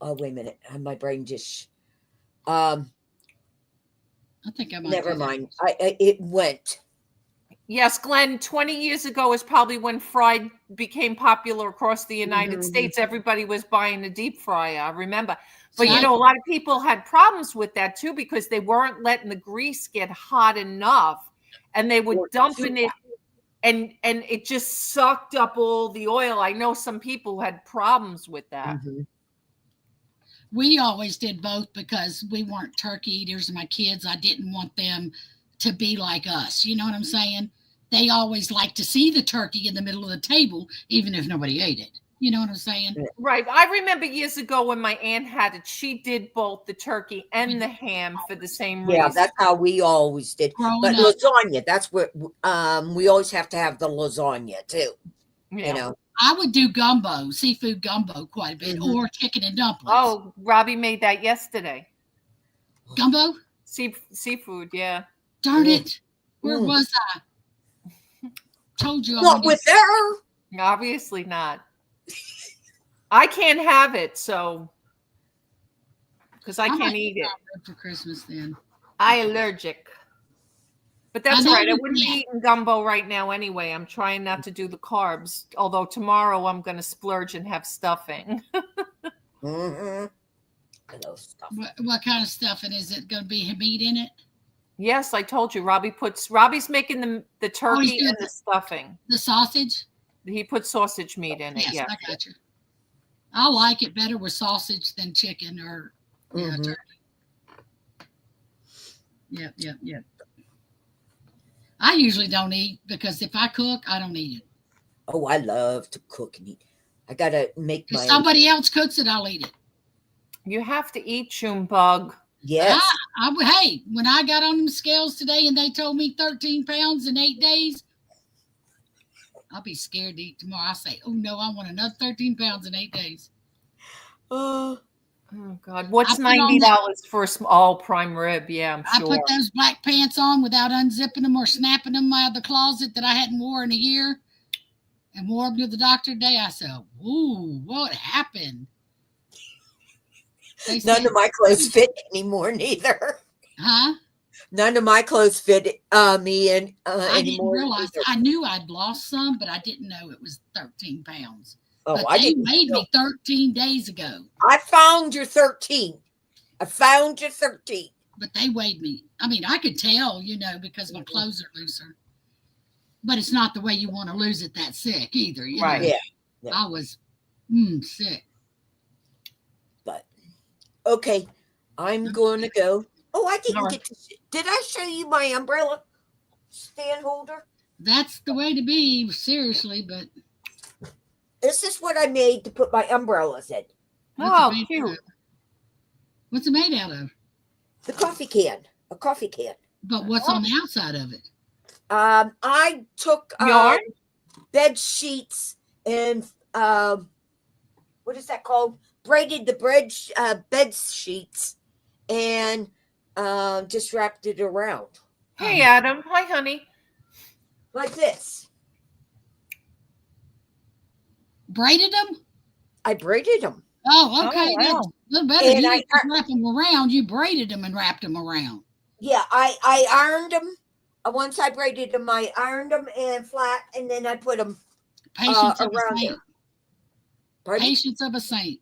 Oh, wait a minute. My brain just. I think I might. Never mind. It went. Yes, Glenn, 20 years ago is probably when fried became popular across the United States. Everybody was buying a deep fryer, I remember. But, a lot of people had problems with that, too, because they weren't letting the grease get hot enough. And they would dump in it, and it just sucked up all the oil. I know some people had problems with that. We always did both because we weren't turkey eaters. And my kids, I didn't want them to be like us. You know what I'm saying? They always like to see the turkey in the middle of the table, even if nobody ate it. You know what I'm saying? Right. I remember years ago when my aunt had it, she did both the turkey and the ham for the same reason. Yeah, that's how we always did. But lasagna, that's what we always have to have the lasagna too. Yeah. You know. I would do gumbo, seafood gumbo quite a bit, or chicken and dumplings. Oh, Robbie made that yesterday. Gumbo? Seafood, yeah. Darn it. Where was I? Told you. Not with her. Obviously not. I can't have it, so because I can't eat it for Christmas. Then I allergic. But that's all right. I wouldn't be eating gumbo right now anyway. I'm trying not to do the carbs. Although tomorrow I'm going to splurge and have stuffing. What kind of stuffing? Is it going to be meat in it? Yes, I told you. Robbie's making the turkey and the stuffing. The sausage? He put sausage meat in it. Yes, I got you. I like it better with sausage than chicken or turkey. Yep. I usually don't eat because if I cook, I don't eat it. Oh, I love to cook and eat. I gotta make my. If somebody else cooks it, I'll eat it. You have to eat, Junebug. Yes. Hey, when I got on them scales today and they told me 13 pounds in 8 days, I'll be scared to eat tomorrow. I say, oh no, I want another 13 pounds in 8 days. Oh God. What's $90 for a small prime rib? Yeah, I'm sure. I put those black pants on without unzipping them or snapping them out of the closet that I hadn't worn in a year and wore them to the doctor today. I said, ooh, what happened? None of my clothes fit anymore, neither. Huh? None of my clothes fit me in I anymore. didn't realize. I knew I'd lost some, but I didn't know it was 13 pounds. Oh, but they made me 13 days ago. I found your 13. I found your 13. But they weighed me. I mean, I could tell, because my clothes are looser. But it's not the way you want to lose it that sick either. Right. Know? Yeah. I was sick. But, okay, I'm going to go. Oh, I didn't get to. Did I show you my umbrella stand holder? That's the way to be, seriously, but. This is what I made to put my umbrellas in. Oh, cute. What's it made out of? The coffee can. A coffee can. But what's on the outside of it? I took bed sheets and what is that called? Braided the bed sheets and just wrapped it around. Hey, Adam. Hi, honey. Like this. Braided them? I braided them. Oh, okay. Oh, wow. That's a little better. You didn't wrap them around. You braided them and wrapped them around. Yeah, I ironed them. Once I braided them, I ironed them and flat, and then I put them Patience of around a saint. Pardon? Patience of a saint.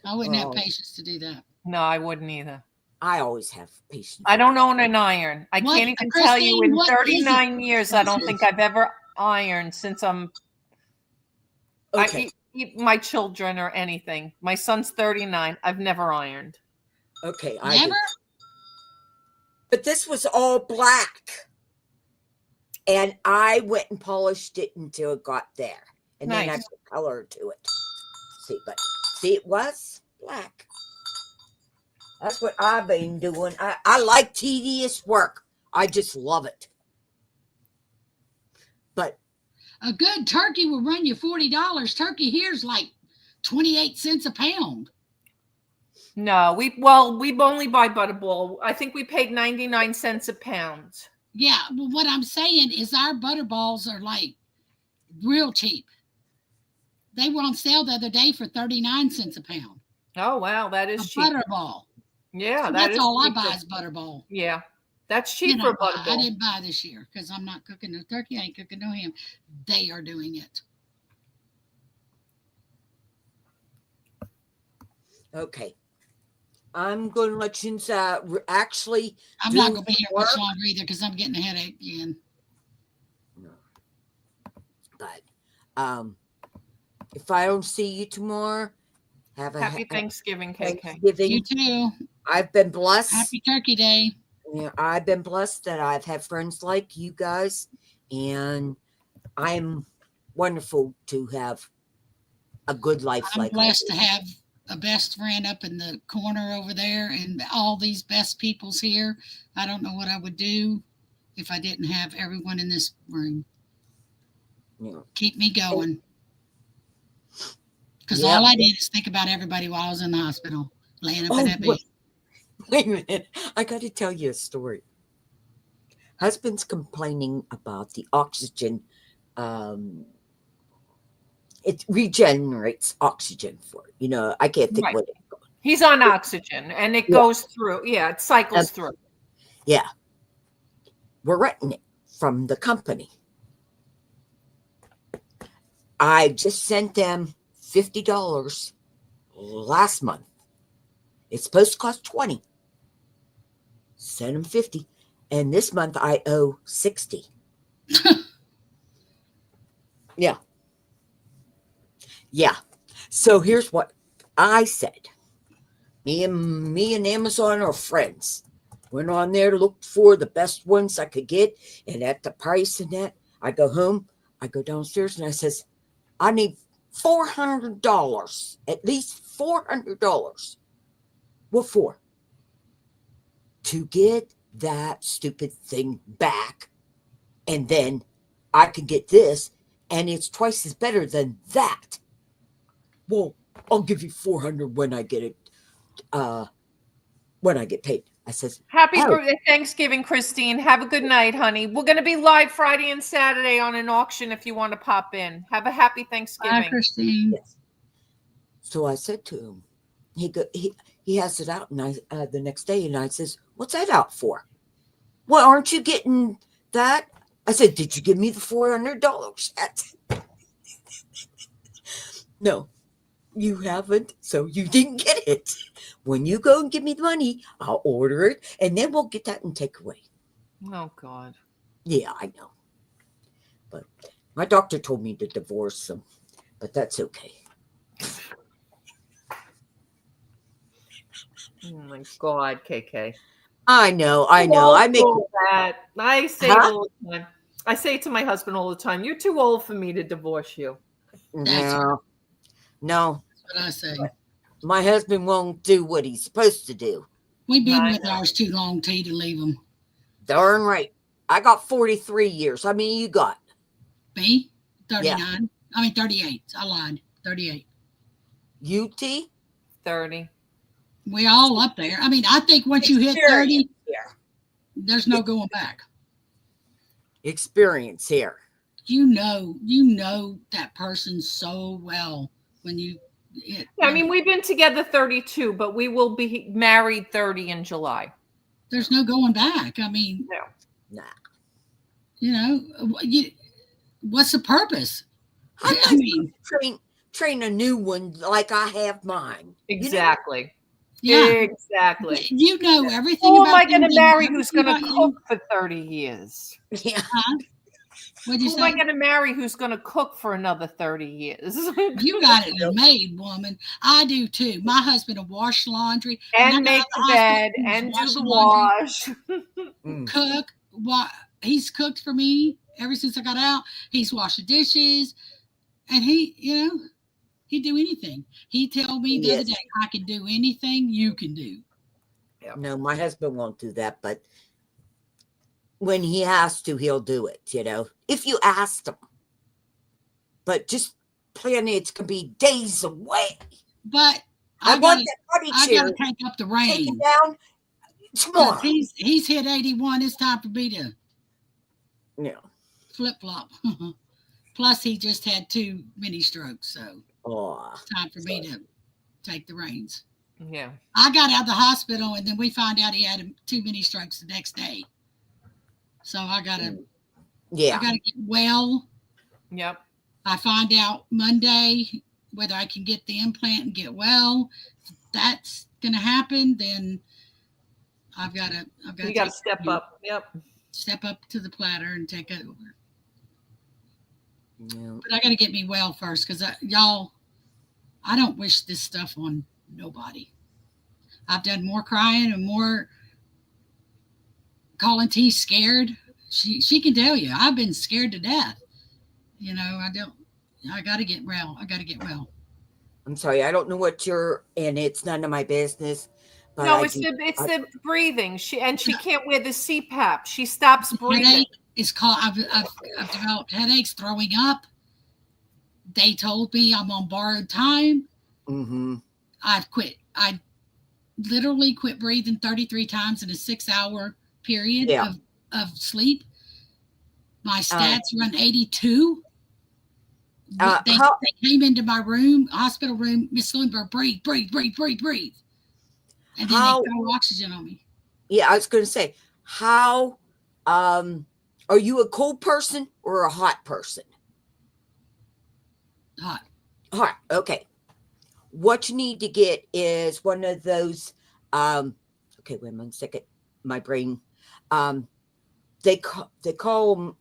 I wouldn't have patience to do that. No, I wouldn't either. I always have patience. I don't own an iron. I What- can't even tell you Christine, in what is it? 39 years, I don't think I've ever ironed since I Okay. eat my children or anything. My son's 39. I've never ironed. Okay. I Never? did. But this was all black. And I went and polished it until it got there. And then I Nice. put color to it. See, it was black. That's what I've been doing. I like tedious work. I just love it. But A good turkey will run you $40. Turkey here's like 28 cents a pound. No, we only buy Butterball. I think we paid 99 cents a pound. Yeah, but what I'm saying is our butterballs are like real cheap. They were on sale the other day for 39 cents a pound. Oh wow, that A is cheap. butterball. Yeah, So that that's is all I cheap buy for- is butterball. Yeah, that's cheap for a I Butterball. didn't buy this year because I'm not cooking no turkey. I ain't cooking no ham. They are doing it. okay. I'm going to let you actually. I'm not going to be here much longer either because I'm getting a headache again. But if I don't see you tomorrow, have a Happy Thanksgiving, KK. Thanksgiving. You too. I've been blessed. Happy Turkey Day. Yeah, I've been blessed that I've had friends like you guys, and I'm wonderful to have a good life. I'm like blessed to have a best friend up in the corner over there and all these best peoples here. I don't know what I would do if I didn't have everyone in this room. Yeah. Keep me going. Because Yep. all I did is think about everybody while I was in the hospital, laying up Oh, in that bed. Wait a minute. I got to tell you a story. Husband's complaining about the oxygen. It regenerates oxygen for it. You know, I can't think Right. what it's called. He's on oxygen, and it goes through. Yeah, it cycles through. Yeah. We're renting it from the company. I just sent them $50 last month. It's supposed to cost $20. Send them $50. And this month I owe $60. Yeah. Yeah. So here's what I said. Me and Amazon are friends. Went on there, looked for the best ones I could get, and at the price and that, I go home, I go downstairs, and I says, I need $400, at least $400. What for? To get that stupid thing back, and then I can get this, and it's twice as better than that. Well, I'll give you $400 when I get it. When I get paid. I says, Happy Oh. birthday, Thanksgiving, Christine. Have a good night, honey. We're going to be live Friday and Saturday on an auction if you want to pop in. Have a happy Bye, Thanksgiving. Christine. yes. So I said to him, he has it out, and I the next day, and I says, what's that out for? Well, aren't you getting that? I said, did you give me the $400 yet? No, you haven't, so you didn't get it. When you go and give me the money, I'll order it, and then we'll get that and take away. Oh, God. Yeah, I know. But my doctor told me to divorce him, but that's okay. Oh, my God, KK. I know. I make all that. I say it Huh? all the time. I say to my husband all the time, you're too old for me to divorce you. no. That's what I say. My husband won't do what he's supposed to do. We've been I with know. ours too long, T, to leave them. Darn right. I got 43 years. How many you got? Me? 39. I mean, 38. I lied. 38. UT? 30. We all up there. I mean, I think once you hit 30, Yeah. there's no going back. Experience here. You know that person so well when you hit. Yeah, I mean, we've been together 32, but we will be married 30 in July. there's no going back. I mean, Nah. you know, what's the purpose? I'm I not mean, train a new one like I have mine. Exactly. Yeah. Exactly. You know everything Who about am I them, going to they know marry who's everything going to about cook you. for 30 years? Yeah. Huh? What'd you Who am I say? going to marry who's going to cook for another 30 years? You got it made, woman. I do too. My husband will wash laundry. When I And got out make of the the hospital, bed he was and do the washing laundry, wash. Mm. cook. He's cooked for me ever since I got out. He's washed the dishes, and he'd do anything. He told me the other Yes. day, I can do anything you can do. No, my husband won't do that, but when he has to, he'll do it, if you asked him. But just plan it's going to be days away. But I I want gotta, that party I chair gotta take up the taken reins down because tomorrow. he's hit 81. It's time for me to Yeah. flip flop. Plus, he just had 2 mini strokes, so Oh, it's time for me to take the reins. Yeah. I got out of the hospital, and then we found out he had 2 mini strokes the next day. So I gotta get well. Yep. I find out Monday whether I can get the implant and get well. If that's gonna happen, then I've got to. You got to step up. Yep. Step up to the platter and take over. Yeah. But I got to get me well first, because y'all, I don't wish this stuff on nobody. I've done more crying and more calling T scared. She can tell you I've been scared to death. I got to get well. I'm sorry, I don't know what and it's none of my business. But No, it's the breathing. She can't wear the CPAP. She stops breathing. Headache is called. I've developed headaches, throwing up. They told me I'm on borrowed time. Mm-hmm. I've quit. I literally quit breathing 33 times in a 6-hour period of sleep. My stats run 82. They came into my room, hospital room, Miss Lindbergh, breathe. And then they throw oxygen on me. Yeah, I was going to say, how, are you a cold person or a hot person? Hot, okay. What you need to get is one of those, okay, wait 1 second. My brain, they call them,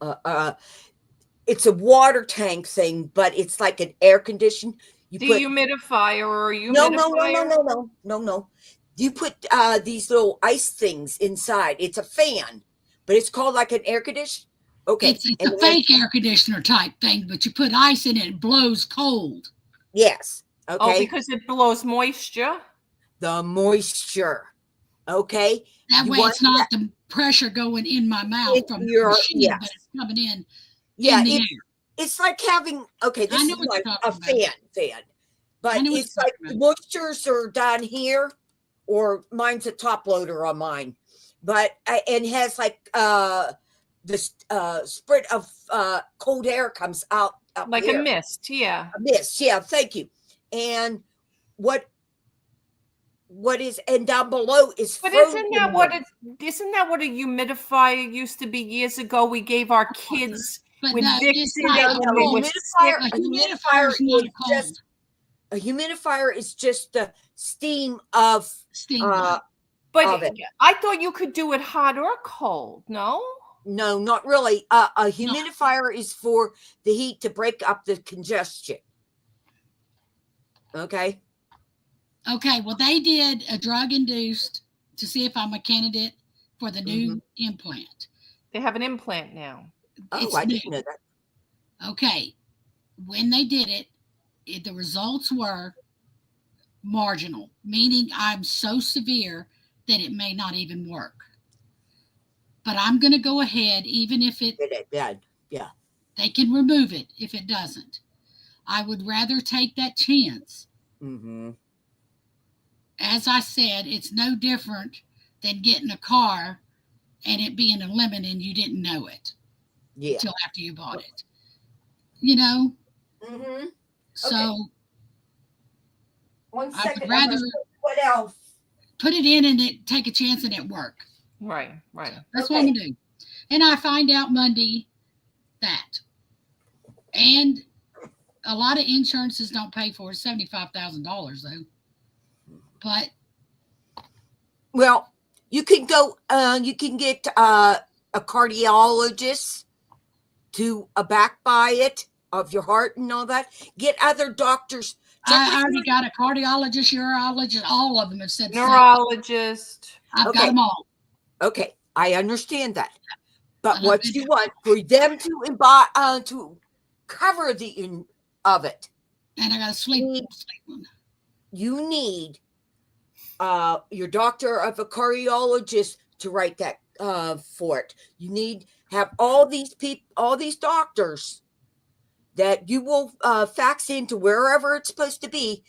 it's a water tank thing, but it's like an air condition. Dehumidifier or a humidifier? No. You put these little ice things inside. It's a fan, but it's called like an air conditioner. Okay. It's a fake air conditioner type thing, but you put ice in it, it blows cold. Yes. Okay. Oh, because it blows moisture? The moisture. Okay. That way it's not the pressure going in my mouth from the machine, but it's coming in the air. It's like having, this is like a fan. But it's like the moistures are down here, or mine's a top loader on mine. But, and has like this spread of cold air comes out like here. A mist, yeah. A mist, yeah, thank you. And what is, and down below is but frozen. Isn't that what a humidifier used to be years ago? We gave our kids with Vicks in it when they were sick. A humidifier is just the steam of but it. I thought you could do it hot or cold. No, not really. A humidifier is for the heat to break up the congestion. Okay, well, they did a drug induced to see if I'm a candidate for the new implant. They have an implant now. I didn't know that. Okay, when they did it, the results were marginal, meaning I'm so severe that it may not even work. But I'm going to go ahead, even if they can remove it if it doesn't. I would rather take that chance. Mm-hmm. As I said, it's no different than getting a car and it being a lemon and you didn't know it until after you bought it. Mm-hmm. So 1 second. I would rather what else? Put it in and take a chance and it work. Right. That's what I'm going to do. And I find out Monday that. And a lot of insurances don't pay for it. $75,000 though. But Well, you can go. You can get a cardiologist to back by it of your heart and all that. Get other doctors. Check I with already your- got a cardiologist, urologist. All of them have said the same. Neurologist. I've Okay. got them all. Okay, I understand that. But And I've what been you want for them to cover the in of it, And I got a sleep one. you need your doctor of a cardiologist to write that for it. You need have all these people, all these doctors that you will fax into wherever it's supposed to be.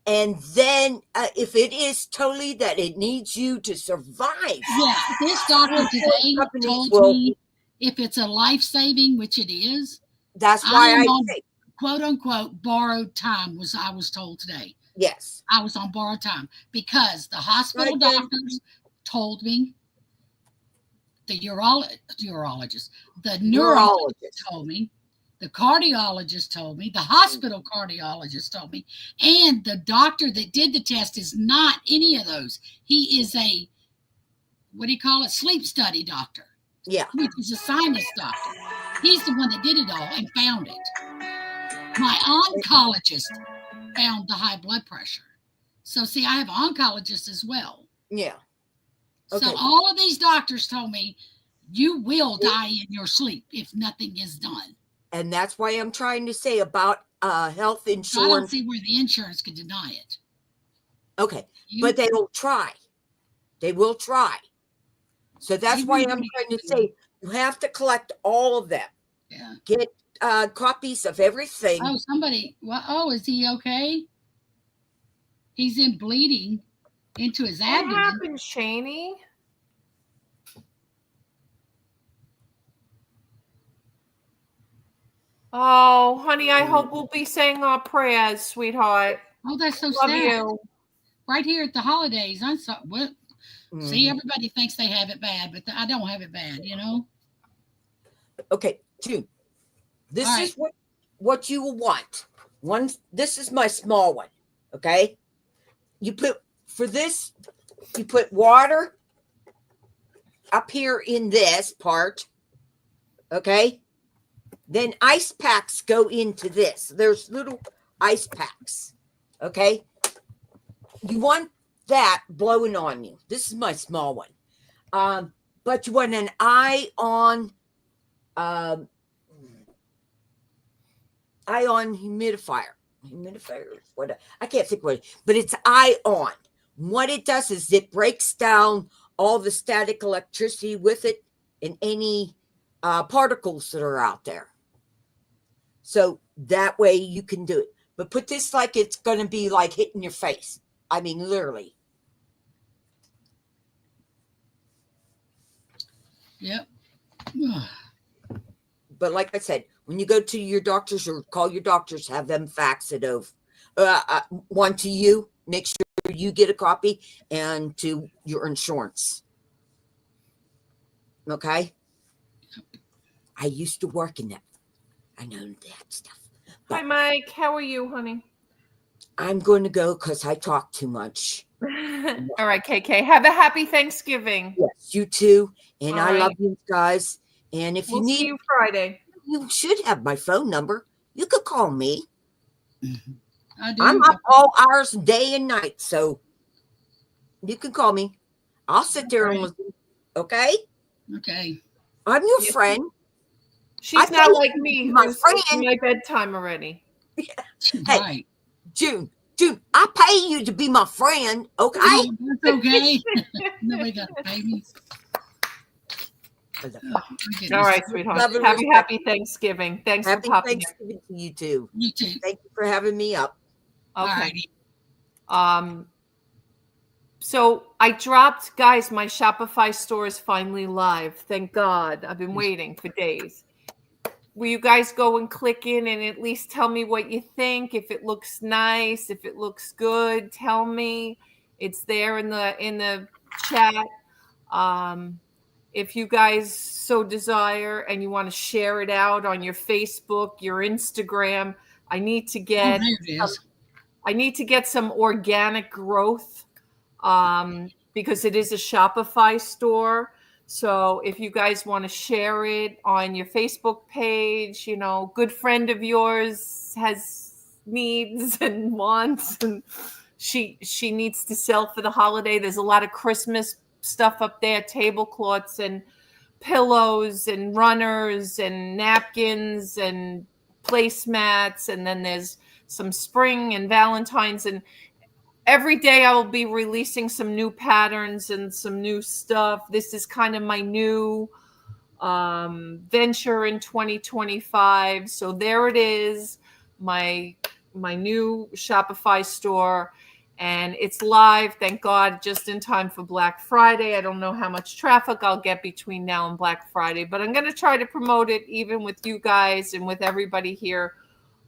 And then if it is totally that it needs you to survive, Yeah, this doctor today companies told will- me if it's a life-saving, which it is, that's I why am I on say quote unquote borrowed time. I was told today. yes. I was on borrowed time because the hospital Right then. doctors told me, the urologist, the neurologist Neurologist. told me, the cardiologist told me, the hospital cardiologist told me, and the doctor that did the test is not any of those. He is a, what do you call it, sleep study doctor, Yeah. which is a sinus doctor. He's the one that did it all and found it. My oncologist found the high blood pressure. So see, I have an oncologist as well. Yeah. So Okay. all of these doctors told me you will die in your sleep if nothing is done. And that's why I'm trying to say about health So I don't insurance. see where the insurance could deny it. Okay. You- But they will try. They will try. So that's why I'm Everybody trying to can. say you have to collect all of them. Yeah. Get copies of everything. Oh, somebody. Well, oh, is he okay? He's in bleeding into his What abdomen. happened, Shaney? Oh, honey, I hope we'll be saying our prayers, sweetheart. Oh, that's so Love sad. you. Right here at the holidays. I'm sorry. What? See, Mhm. everybody thinks they have it bad, but I don't have it bad, you know? Okay, June. This All is what you will want. This is my small one. Okay. You put for this, you put water up here in this part. Okay. Then ice packs go into this. There's little ice packs. Okay. You want that blowing on you. This is my small one. But you want an ion humidifier. What I can't think what it, but it's ion. What it does is it breaks down all the static electricity with it and any particles that are out there. So that way you can do it. But put this like it's going to be like hitting your face. I mean, literally. Yep. But like I said, when you go to your doctors or call your doctors, have them fax it over. One to you, make sure you get a copy, and to your insurance. Okay? I used to work in that. I know that stuff. Hi, Mike. How are you, honey? I'm going to go because I talk too much. All right, KK. Have a happy Thanksgiving. Yes, you too. And All I love right. you guys. And if We'll you see need, you Friday. you should have my phone number. You could call me. I do. I'm up all hours, day and night. So you can call me. I'll sit there and listen. Okay? Okay. I'm your Yes. friend. She's I not think like me, my who's friend- it's my bedtime already. Right. June, I pay you to be my friend. Okay? Oh, that's okay. Nobody got to pay me. Oh, my goodness. All right, sweetheart. Love and respect. Happy Thanksgiving. Thanks Happy for popping Thanksgiving to you too. You too. Thank you for having me up. in. Okay. Alrighty. So I dropped, guys, my Shopify store is finally live. Thank God. I've been waiting for days. Will you guys go and click in and at least tell me what you think? If it looks nice, if it looks good, tell me. It's there in the chat. If you guys so desire and you want to share it out on your Facebook, your Instagram, I need to Oh, get there it is. I need to get some organic growth. because it is a Shopify store. So if you guys want to share it on your Facebook page, you know, good friend of yours has needs and wants, and she needs to sell for the holiday. There's a lot of Christmas stuff up there, tablecloths and pillows and runners and napkins and placemats, and then there's some spring and Valentine's, and every day I will be releasing some new patterns and some new stuff. This is kind of my new venture in 2025. So there it is, my new Shopify store, and it's live, thank God, just in time for Black Friday. I don't know how much traffic I'll get between now and Black Friday, but I'm going to try to promote it even with you guys and with everybody here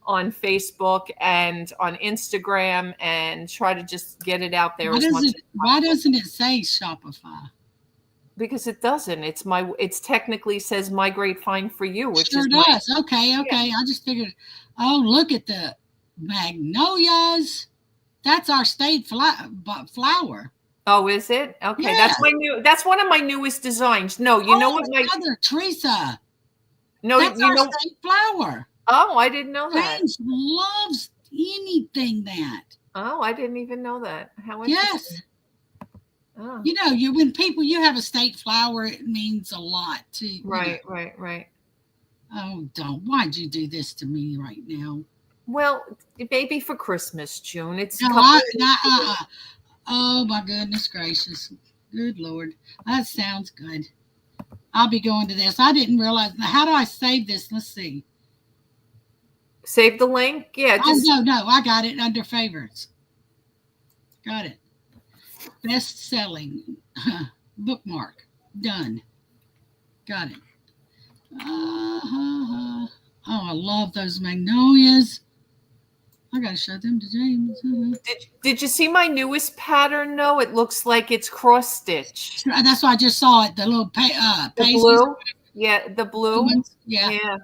on Facebook and on Instagram, and try to just get it out there as much. Why doesn't it say Shopify? Because it doesn't. It's technically says My Great Find for You, which sure does. Okay. Yeah. I just figured. Oh, look at the magnolias. That's our state flower. Oh, is it? Okay, Yeah. That's one of my newest designs. No, you know what, my mother Teresa. No, that's you our know state flower. Oh, I didn't know that. James loves anything that. Oh, I didn't even know that. How interesting. Yes. Oh. You know, when you have a state flower, it means a lot to. Right. Oh, why'd you do this to me right now? Well, maybe for Christmas, June. It's oh my goodness gracious. Good Lord. That sounds good. I'll be going to this. I didn't realize. How do I save this? Let's see. Save the link? Yeah. No. I got it under favorites. Got it. Best selling bookmark. Done. Got it. Oh, I love those magnolias. I gotta show them to James. Did you see my newest pattern? No, it looks like it's cross stitch. That's why I just saw it. The little the blue. Yeah, the blue. Yeah.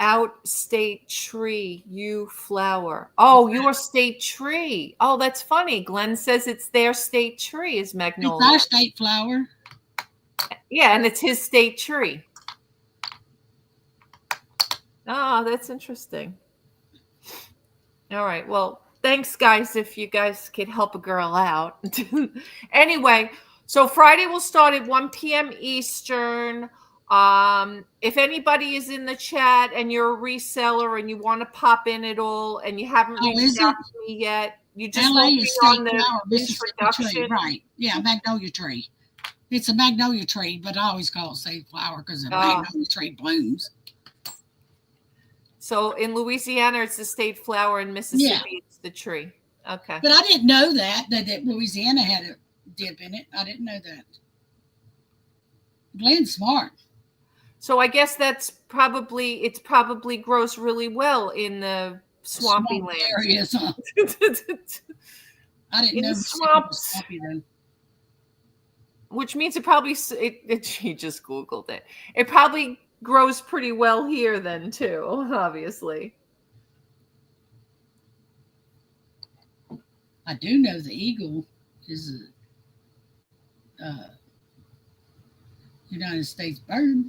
Out state tree, you flower. Oh, your state tree. Oh, that's funny. Glenn says it's their state tree is magnolia. It's our state flower. Yeah, and it's his state tree. Oh, that's interesting. All right. Well, thanks, guys, if you guys could help a girl out. Anyway, so Friday will start at 1 p.m. Eastern. If anybody is in the chat and you're a reseller and you want to pop in at all and you haven't reached out to me yet, you just LA won't be on the introduction. Right. Yeah, magnolia tree. It's a magnolia tree, but I always call it state flower because a magnolia tree blooms. So in Louisiana, it's the state flower. In Mississippi, it's the tree. Okay. But I didn't know that Louisiana had a dip in it. I didn't know that. Glenn's smart. So I guess it probably grows really well in the swampy land areas. Huh? I didn't know swamps. Swampy, though. Which means it probably she just Googled it. It probably grows pretty well here then too, obviously. I do know the eagle is a United States bird.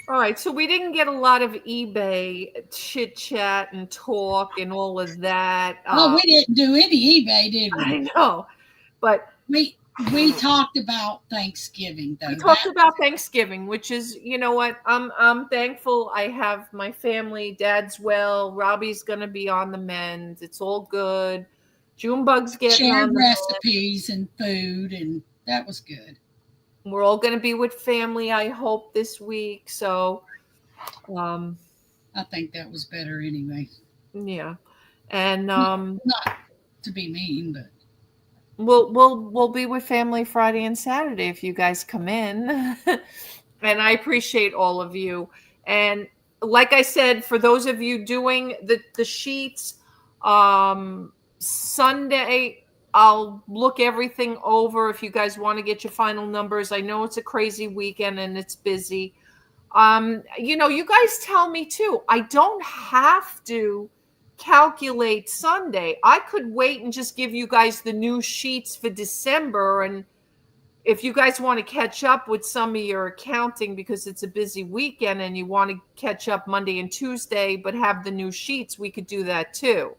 All right, so we didn't get a lot of eBay chit chat and talk and all of that. We didn't do any eBay, did we? I know, but we talked about Thanksgiving, though. We talked about Thanksgiving, which is, you know what, I'm thankful. I have my family. Dad's well. Robbie's gonna be on the mend. It's all good. Junebug's getting shared on the recipes and food, and that was good. We're all going to be with family, I hope, this week. So, I think that was better anyway. Yeah, and not to be mean, but we'll be with family Friday and Saturday if you guys come in, and I appreciate all of you. And like I said, for those of you doing the sheets, Sunday, I'll look everything over if you guys want to get your final numbers. I know it's a crazy weekend and it's busy. You guys tell me too. I don't have to calculate Sunday. I could wait and just give you guys the new sheets for December. And if you guys want to catch up with some of your accounting because it's a busy weekend and you want to catch up Monday and Tuesday, but have the new sheets, we could do that too.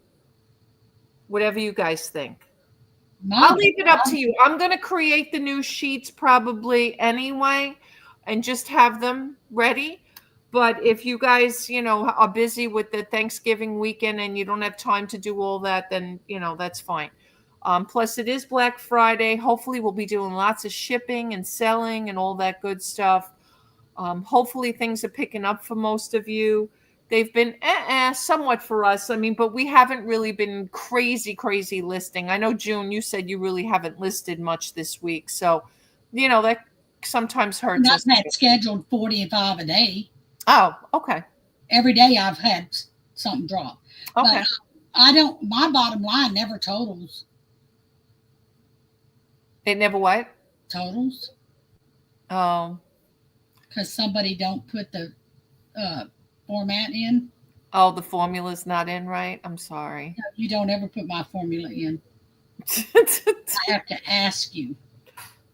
Whatever you guys think. I'll leave it up to you. I'm going to create the new sheets probably anyway and just have them ready. But if you guys, are busy with the Thanksgiving weekend and you don't have time to do all that, then, that's fine. Plus, it is Black Friday. Hopefully, we'll be doing lots of shipping and selling and all that good stuff. Hopefully, things are picking up for most of you. They've been somewhat for us. I mean, but we haven't really been crazy listing. I know, June, you said you really haven't listed much this week. So, that sometimes hurts us. I've had scheduled 45 a day. Oh, okay. Every day I've had something drop. Okay. But my bottom line never totals. It never what? Totals. Oh. Because somebody don't put the format in. Oh, the formula's not in right? I'm sorry. No, you don't ever put my formula in. I have to ask you.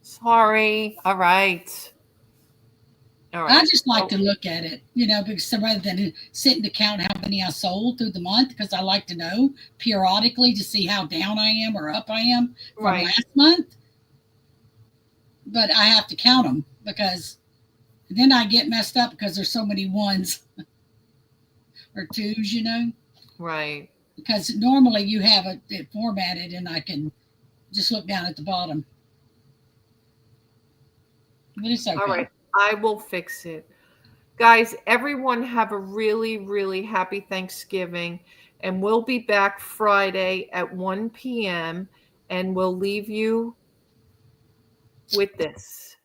Sorry. All right. I just like to look at it, because rather than sitting to count how many I sold through the month, because I like to know periodically to see how down I am or up I am from last month. But I have to count them because then I get messed up because there's so many ones or twos, Right. Because normally you have it formatted and I can just look down at the bottom. But it's okay. All right. I will fix it. Guys, everyone have a really, really happy Thanksgiving. And we'll be back Friday at 1 p.m. And we'll leave you with this.